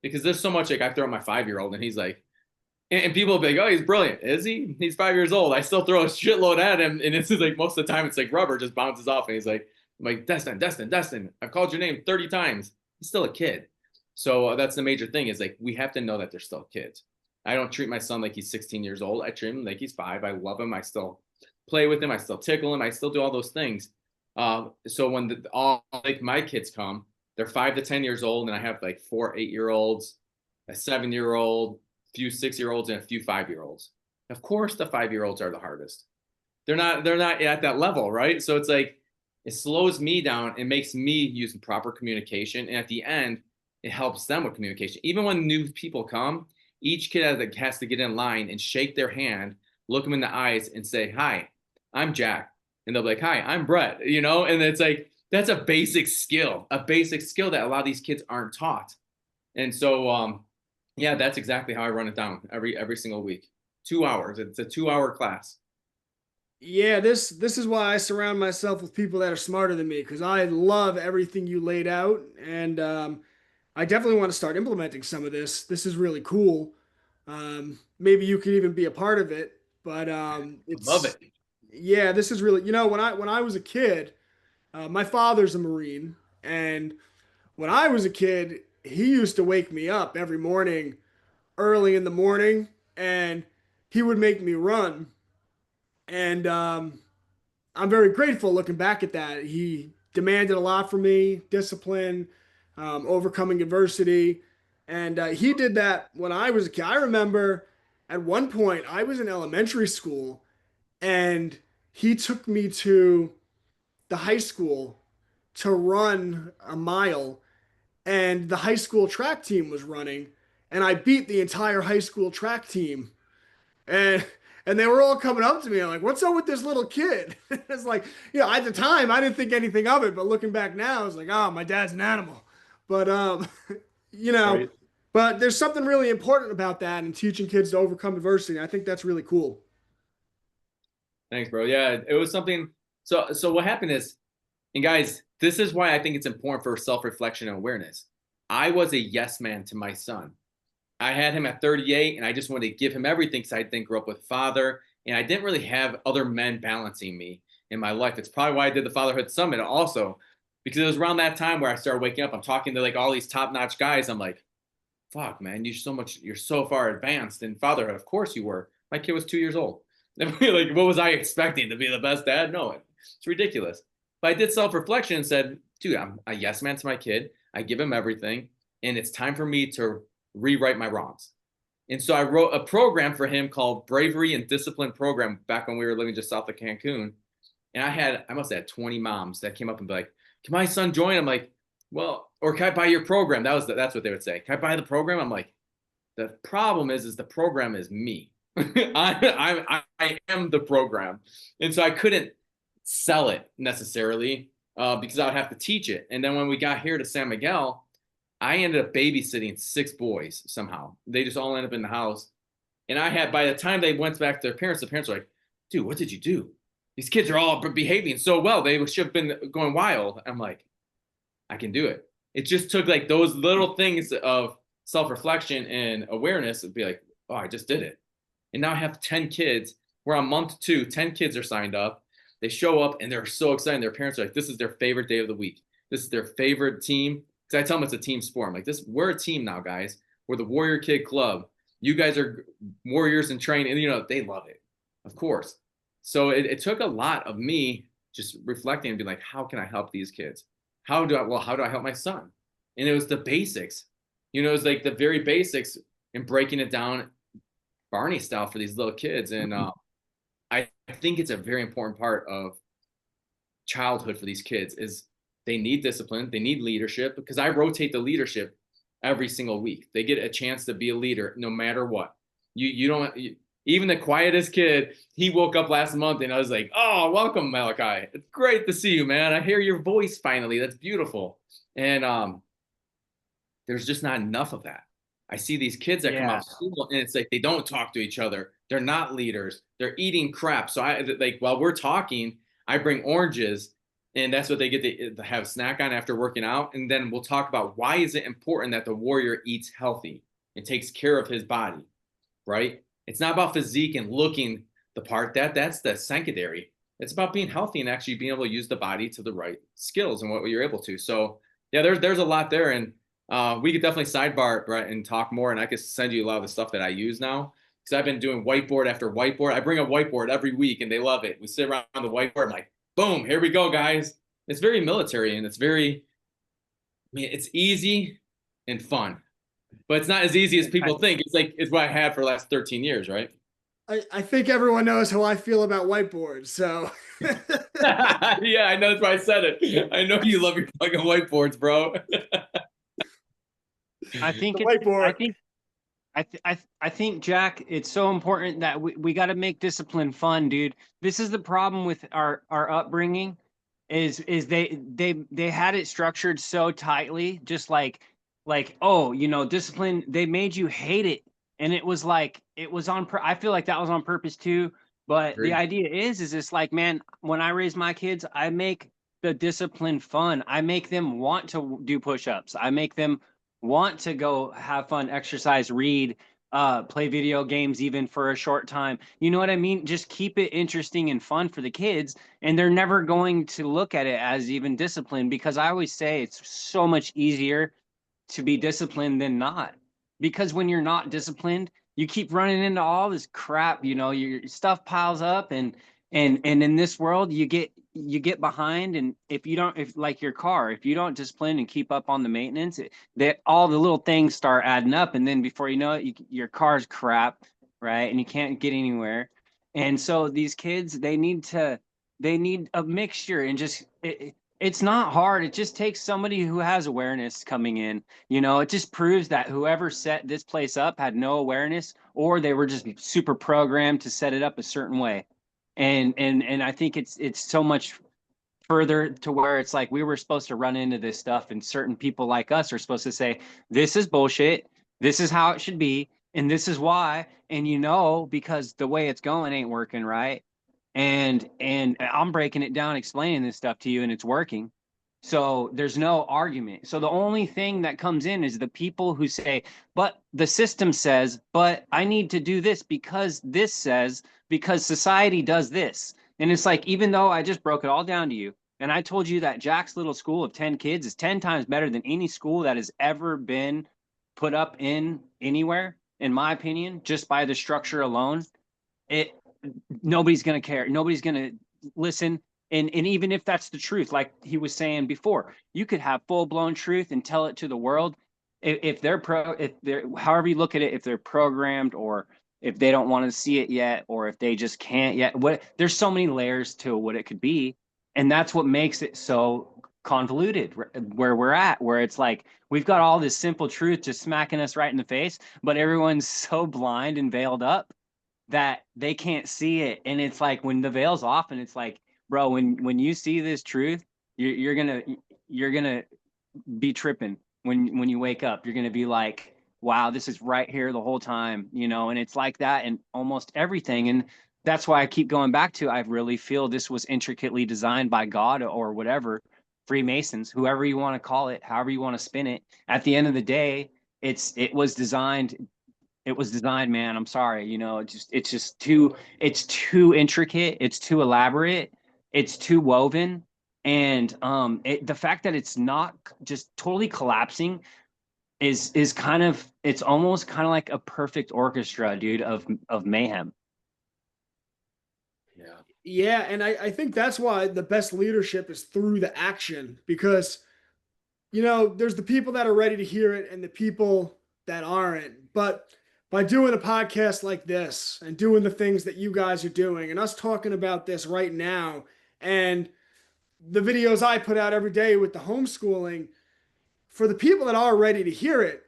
Because there's so much like I throw at my 5-year-old and he's like, and people will be like, oh, he's brilliant. Is he? He's 5 years old. I still throw a shitload at him. And it's like most of the time it's like rubber just bounces off. And he's like, I'm like, Destin, I've called your name 30 times. He's still a kid. So that's the major thing is like, we have to know that they're still kids. I don't treat my son like he's 16 years old. I treat him like he's 5. I love him. I still play with him. I still tickle him. I still do all those things. So when all like my kids come, they're 5 to 10 years old. And I have like 4 8-year-olds, a 7-year-old, a few 6-year-olds, and a few 5-year-olds. Of course, the 5-year-olds are the hardest. They're not at that level, right? So it's like, it slows me down and makes me use proper communication. And at the end, it helps them with communication. Even when new people come, each kid has to get in line and shake their hand, look them in the eyes and say, hi, I'm Jack. And they'll be like, hi, I'm Brett, and it's like, that's a basic skill that a lot of these kids aren't taught. And so, yeah, that's exactly how I run it down every single week. 2 hours. It's a 2-hour class. Yeah, this is why I surround myself with people that are smarter than me because I love everything you laid out, and I definitely want to start implementing some of this. This is really cool. Maybe you could even be a part of it, but Love it. Yeah, this is really when I was a kid, my father's a Marine, and when I was a kid, he used to wake me up every morning, early in the morning, and he would make me run. And I'm very grateful looking back at that. He demanded a lot from me, discipline, overcoming adversity. And he did that when I was a kid. I remember at one point I was in elementary school and he took me to the high school to run a mile. And the high school track team was running. And I beat the entire high school track team. And they were all coming up to me. I'm like, what's up with this little kid? It's like, at the time I didn't think anything of it, but looking back now, it's like, oh, my dad's an animal. But right. But there's something really important about that and teaching kids to overcome adversity. I think that's really cool. Thanks, bro. Yeah, it was something. So what happened is, and guys, this is why I think it's important for self-reflection and awareness. I was a yes man to my son. I had him at 38 and I just wanted to give him everything because I didn't grow up with a father and I didn't really have other men balancing me in my life. It's probably why I did the Fatherhood Summit also, because it was around that time where I started waking up. I'm talking to like all these top-notch guys. I'm like, fuck, man, you're so far advanced in fatherhood. Of course you were. My kid was 2 years old. Like, what was I expecting, to be the best dad? No, it's ridiculous. But I did self-reflection and said, dude, I'm a yes man to my kid. I give him everything. And it's time for me to rewrite my wrongs. And so I wrote a program for him called Bravery and Discipline Program back when we were living just south of Cancun. And I must have had 20 moms that came up and be like, can my son join? I'm like, well, or can I buy your program? That's what they would say. Can I buy the program? I'm like, the problem is the program is me. I am the program. And so I couldn't sell it necessarily because I would have to teach it. And then when we got here to San Miguel, I ended up babysitting 6 boys somehow. They just all ended up in the house. And by the time they went back to their parents, the parents were like, dude, what did you do? These kids are all behaving so well. They should have been going wild. I'm like, I can do it. it just took like those little things of self-reflection and awareness to be like, oh, I just did it. And now I have 10 kids. We're on month 2, 10 kids are signed up. They show up and they're so excited. Their parents are like, this is their favorite day of the week. This is their favorite team. Because I tell them it's a team sport. I'm like, we're a team now, guys. We're the Warrior Kid Club. You guys are warriors in training. And, you know, they love it, of course. So it took a lot of me just reflecting and being like, how can I help these kids? How do I help my son? And it was the basics. You know, it was like the very basics and breaking it down Barney style for these little kids. And I think it's a very important part of childhood for these kids is they need discipline. They need leadership, because I rotate the leadership every single week. They get a chance to be a leader no matter what. Even the quietest kid, he woke up last month and I was like, oh, welcome, Malachi. It's great to see you, man. I hear your voice finally. That's beautiful. And there's just not enough of that. I see these kids that come out of school and it's like they don't talk to each other. They're not leaders. They're eating crap. So I like while we're talking, I bring oranges, and that's what they get to have a snack on after working out. And then we'll talk about why is it important that the warrior eats healthy and takes care of his body, right? It's not about physique and looking the part. That's the secondary. It's about being healthy and actually being able to use the body to the right skills and what you're able to. So yeah, there's a lot there. And we could definitely sidebar, Brett, and talk more. And I could send you a lot of the stuff that I use now, because I've been doing whiteboard after whiteboard. I bring a whiteboard every week and they love it. We sit around the whiteboard. I'm like, boom, here we go, guys. It's very military and it's easy and fun, but it's not as easy as people think. It's what I had for the last 13 years, right? I think everyone knows how I feel about whiteboards. So yeah, I know that's why I said it. I know you love your fucking whiteboards, bro. I think I think, Jack, it's so important that we got to make discipline fun, dude. This is the problem with our upbringing, is they had it structured so tightly, just like oh, you know, discipline. They made you hate it, and it was like it was on. I feel like that was on purpose too. But Agreed. The idea is it's like, man, when I raise my kids, I make the discipline fun. I make them want to do push-ups. I make them want to go have fun, exercise, read, play video games, even for a short time. You know what I mean? Just keep it interesting and fun for the kids, and they're never going to look at it as even discipline, because I always say it's so much easier to be disciplined than not. Because when you're not disciplined, you keep running into all this crap, you know, your stuff piles up, and in this world you get behind. And if like your car, if you don't discipline and keep up on the maintenance, that all the little things start adding up, and then before you know it, your car's crap, right? And you can't get anywhere. And so these kids, they need a mixture, and just it's not hard. It just takes somebody who has awareness coming in. You know, it just proves that whoever set this place up had no awareness, or they were just super programmed to set it up a certain way. And I think it's so much further to where it's like we were supposed to run into this stuff, and certain people like us are supposed to say, this is bullshit, this is how it should be, and this is why. And you know, because the way it's going ain't working, right? And I'm breaking it down, explaining this stuff to you, and it's working. So there's no argument. So the only thing that comes in is the people who say, but the system says, but I need to do this because this says, because society does this. And it's like, even though I just broke it all down to you, and I told you that Jack's little school of 10 kids is 10 times better than any school that has ever been put up in anywhere, in my opinion, just by the structure alone, nobody's going to care. Nobody's going to listen. And even if that's the truth, like he was saying before, you could have full blown truth and tell it to the world. If they're however you look at it, if they're programmed, or if they don't want to see it yet, or if they just can't yet, there's so many layers to what it could be. And that's what makes it so convoluted where we're at, where it's like, we've got all this simple truth just smacking us right in the face, but everyone's so blind and veiled up that they can't see it. And it's like, when the veil's off, and it's like, bro, when you see this truth, you're gonna be tripping when you wake up. You're gonna be like, wow, this is right here the whole time, you know. And it's like that in almost everything. And that's why I keep going back to, I really feel this was intricately designed by God or whatever, Freemasons, whoever you want to call it, however you want to spin it. At the end of the day, it was designed, man. I'm sorry, you know, it's too intricate, it's too elaborate, it's too woven. And the fact that it's not just totally collapsing is kind of, it's almost kind of like a perfect orchestra, dude, of mayhem. Yeah. Yeah, and I think that's why the best leadership is through the action, because you know, there's the people that are ready to hear it and the people that aren't. But by doing a podcast like this and doing the things that you guys are doing and us talking about this right now and the videos I put out every day with the homeschooling, for the people that are ready to hear it,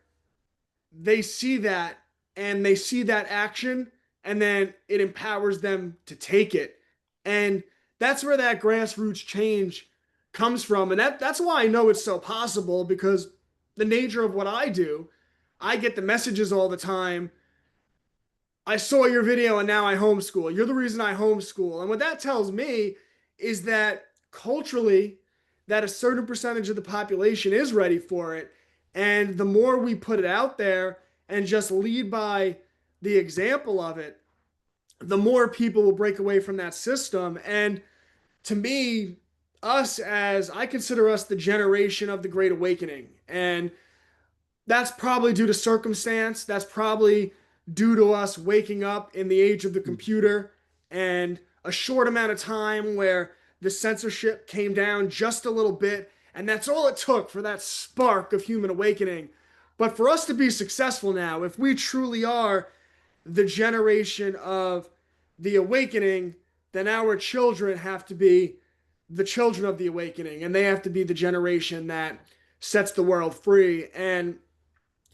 they see that and they see that action, and then it empowers them to take it. And that's where that grassroots change comes from. And that's why I know it's so possible, because the nature of what I do, I get the messages all the time. I saw your video and now I homeschool. You're the reason I homeschool. And what that tells me is that culturally, that a certain percentage of the population is ready for it. And the more we put it out there and just lead by the example of it, the more people will break away from that system. And to me, I consider us the generation of the Great Awakening. And that's probably due to circumstance. That's probably due to us waking up in the age of the computer and a short amount of time where the censorship came down just a little bit. And that's all it took for that spark of human awakening. But for us to be successful now, if we truly are the generation of the awakening, then our children have to be the children of the awakening, and they have to be the generation that sets the world free. And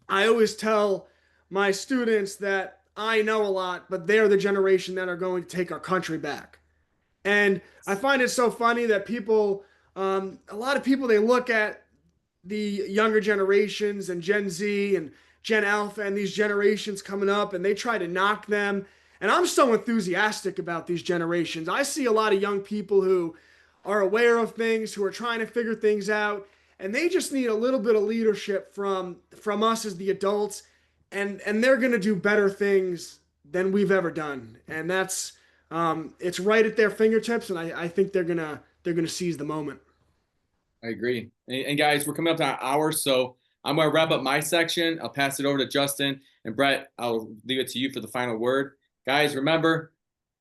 I always tell my students that I know a lot, but they're the generation that are going to take our country back. And I find it so funny that a lot of people, they look at the younger generations and Gen Z and Gen Alpha and these generations coming up, and they try to knock them. And I'm so enthusiastic about these generations. I see a lot of young people who are aware of things, who are trying to figure things out, and they just need a little bit of leadership from us as the adults, and they're going to do better things than we've ever done. And that's it's right at their fingertips, and I think they're gonna seize the moment. I agree. And guys, we're coming up to our hour, so I'm going to wrap up my section. I'll pass it over to Justin, and Brett, I'll leave it to you for the final word. Guys, remember,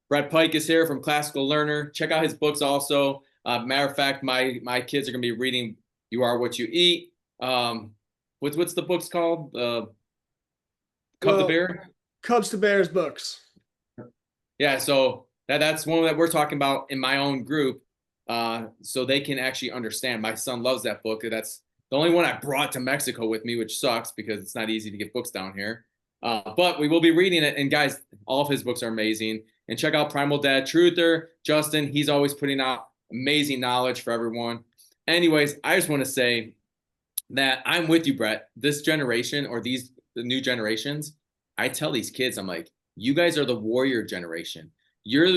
Brett Pike is here from Classical Learner. Check out his books also. Matter of fact, my kids are going to be reading You Are What You Eat. What's the book's called? Cub to Bear? Cubs to Bears books. Yeah, so that's one that we're talking about in my own group. So they can actually understand. My son loves that book. That's the only one I brought to Mexico with me, which sucks because it's not easy to get books down here. But we will be reading it. And guys, all of his books are amazing. And check out Primal Dad Truther. Justin, he's always putting out amazing knowledge for everyone. Anyways, I just want to say that I'm with you, Brett. This generation, or the new generations, I tell these kids, I'm like, you guys are the warrior generation. You're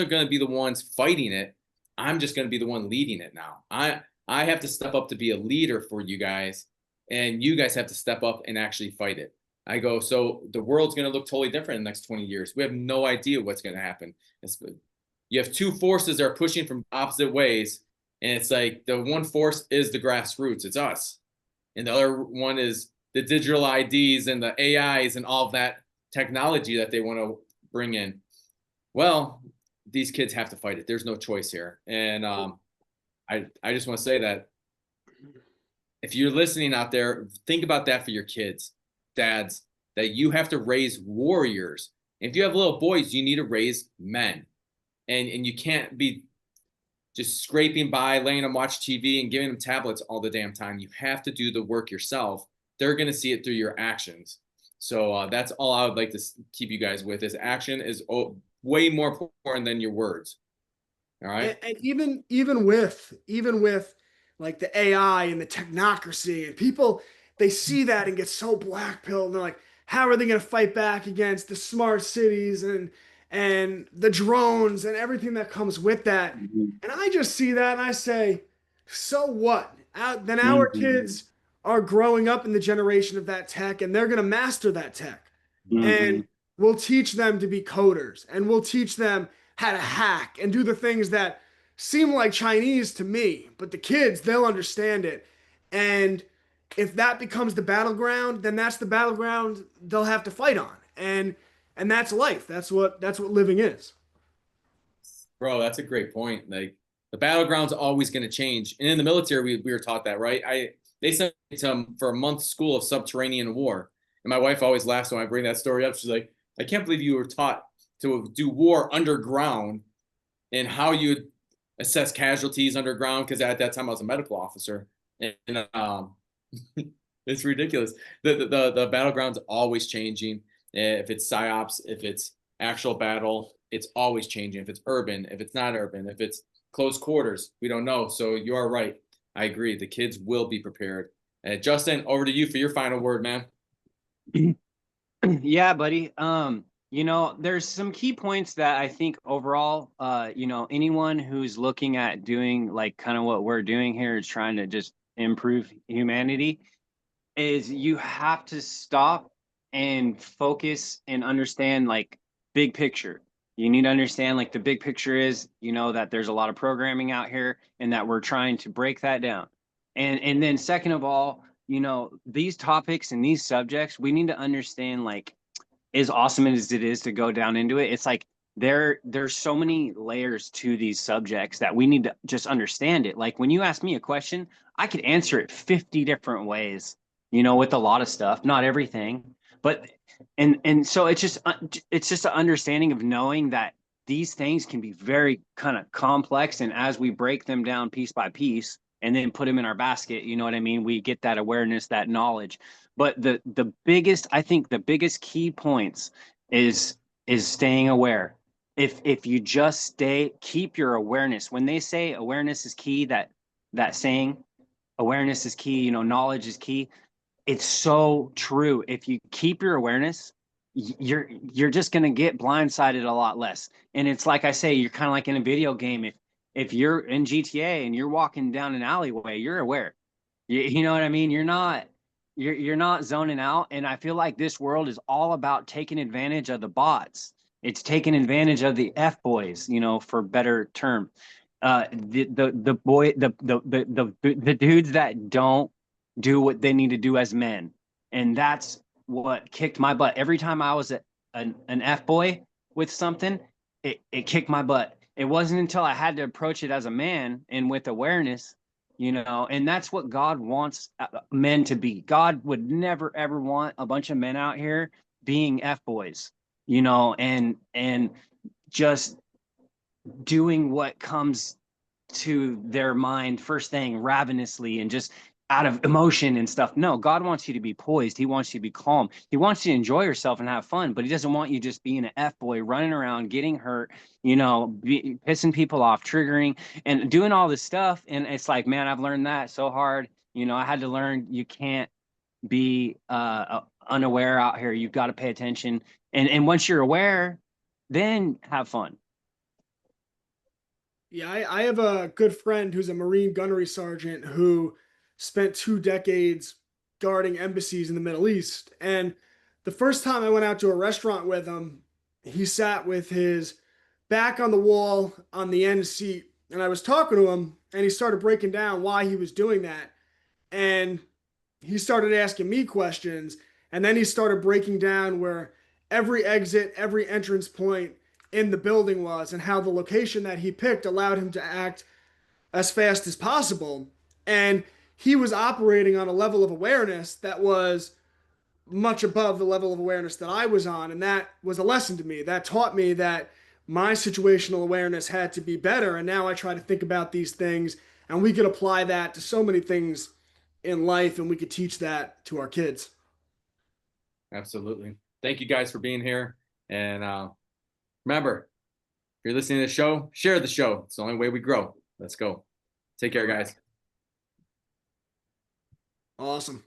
going to be the ones fighting it. I'm just going to be the one leading it now. I have to step up to be a leader for you guys, and you guys have to step up and actually fight it. I go, so the world's going to look totally different in the next 20 years. We have no idea what's going to happen. You have two forces that are pushing from opposite ways, and it's like the one force is the grassroots. It's us. And the other one is the digital IDs and the AIs and all of that technology that they want to bring in. Well, these kids have to fight it. There's no choice here. And I just want to say that if you're listening out there, think about that for your kids, dads, that you have to raise warriors. If you have little boys, you need to raise men. And you can't be just scraping by, letting them watch TV and giving them tablets all the damn time. You have to do the work yourself. They're going to see it through your actions. So that's all I would like to keep you guys with, is action is way more important than your words. All right. And even with like the AI and the technocracy, and people, they see that and get so black pilled. They're like, how are they going to fight back against the smart cities and the drones and everything that comes with that? And I just see that and I say, So what? Then our kids are growing up in the generation of that tech, and they're going to master that tech. And we'll teach them to be coders, and we'll teach them how to hack and do the things that seem like Chinese to me, but the kids, they'll understand it. And if that becomes the battleground, then that's the battleground they'll have to fight on. And that's life. That's what living is. Bro, that's a great point. Like the battleground's always going to change. And in the military, we were taught that, right? They sent me for a month school of subterranean war. And my wife always laughs when I bring that story up. She's like, I can't believe you were taught to do war underground and how you assess casualties underground. Because at that time I was a medical officer, and it's ridiculous. The battleground's always changing. If it's psyops, if it's actual battle, it's always changing. If it's urban, if it's not urban, if it's close quarters, we don't know. So you are right. I agree. The kids will be prepared. Justin, over to you for your final word, man. Yeah, buddy. There's some key points that I think overall, anyone who's looking at doing like kind of what we're doing here is trying to just improve humanity, is you have to stop and focus and understand like big picture. You need to understand like the big picture is, that there's a lot of programming out here and that we're trying to break that down. And then second of all, these topics and these subjects, we need to understand like as awesome as it is to go down into it. It's like there's so many layers to these subjects that we need to just understand it. Like when you ask me a question, I could answer it 50 different ways, with a lot of stuff, not everything, but and so it's just an understanding of knowing that these things can be very kind of complex, and as we break them down piece by piece and then put them in our basket, you know what I mean, we get that awareness, that knowledge. But the biggest key points is staying aware. If you just keep your awareness. When they say awareness is key, that saying, awareness is key, knowledge is key, it's so true. If you keep your awareness, you're just going to get blindsided a lot less. And it's like I say, you're kind of like in a video game. If you're in GTA and you're walking down an alleyway, you're aware. You know what I mean? You're not zoning out. And I feel like this world is all about taking advantage of the bots. It's taking advantage of the F boys, for better term. The dudes that don't do what they need to do as men. And that's what kicked my butt. Every time I was an F boy with something, it kicked my butt. It wasn't until I had to approach it as a man and with awareness, and that's what God wants men to be. God would never, ever want a bunch of men out here being F boys, and just doing what comes to their mind first thing ravenously and just out of emotion and stuff. No, God wants you to be poised. He wants you to be calm. He wants you to enjoy yourself and have fun, but he doesn't want you just being an F boy running around, getting hurt, pissing people off, triggering and doing all this stuff. And it's like, man, I've learned that so hard. I had to learn you can't be unaware out here. You've got to pay attention. And once you're aware, then have fun. Yeah, I have a good friend who's a Marine gunnery sergeant who spent 2 decades guarding embassies in the Middle East. And the first time I went out to a restaurant with him, he sat with his back on the wall on the end seat. And I was talking to him, and he started breaking down why he was doing that. And he started asking me questions. And then he started breaking down where every exit, every entrance point in the building was, and how the location that he picked allowed him to act as fast as possible. And he was operating on a level of awareness that was much above the level of awareness that I was on. And that was a lesson to me. That taught me that my situational awareness had to be better. And now I try to think about these things, and we could apply that to so many things in life, and we could teach that to our kids. Absolutely. Thank you guys for being here. And remember, if you're listening to the show, share the show. It's the only way we grow. Let's go. Take care, guys. Awesome.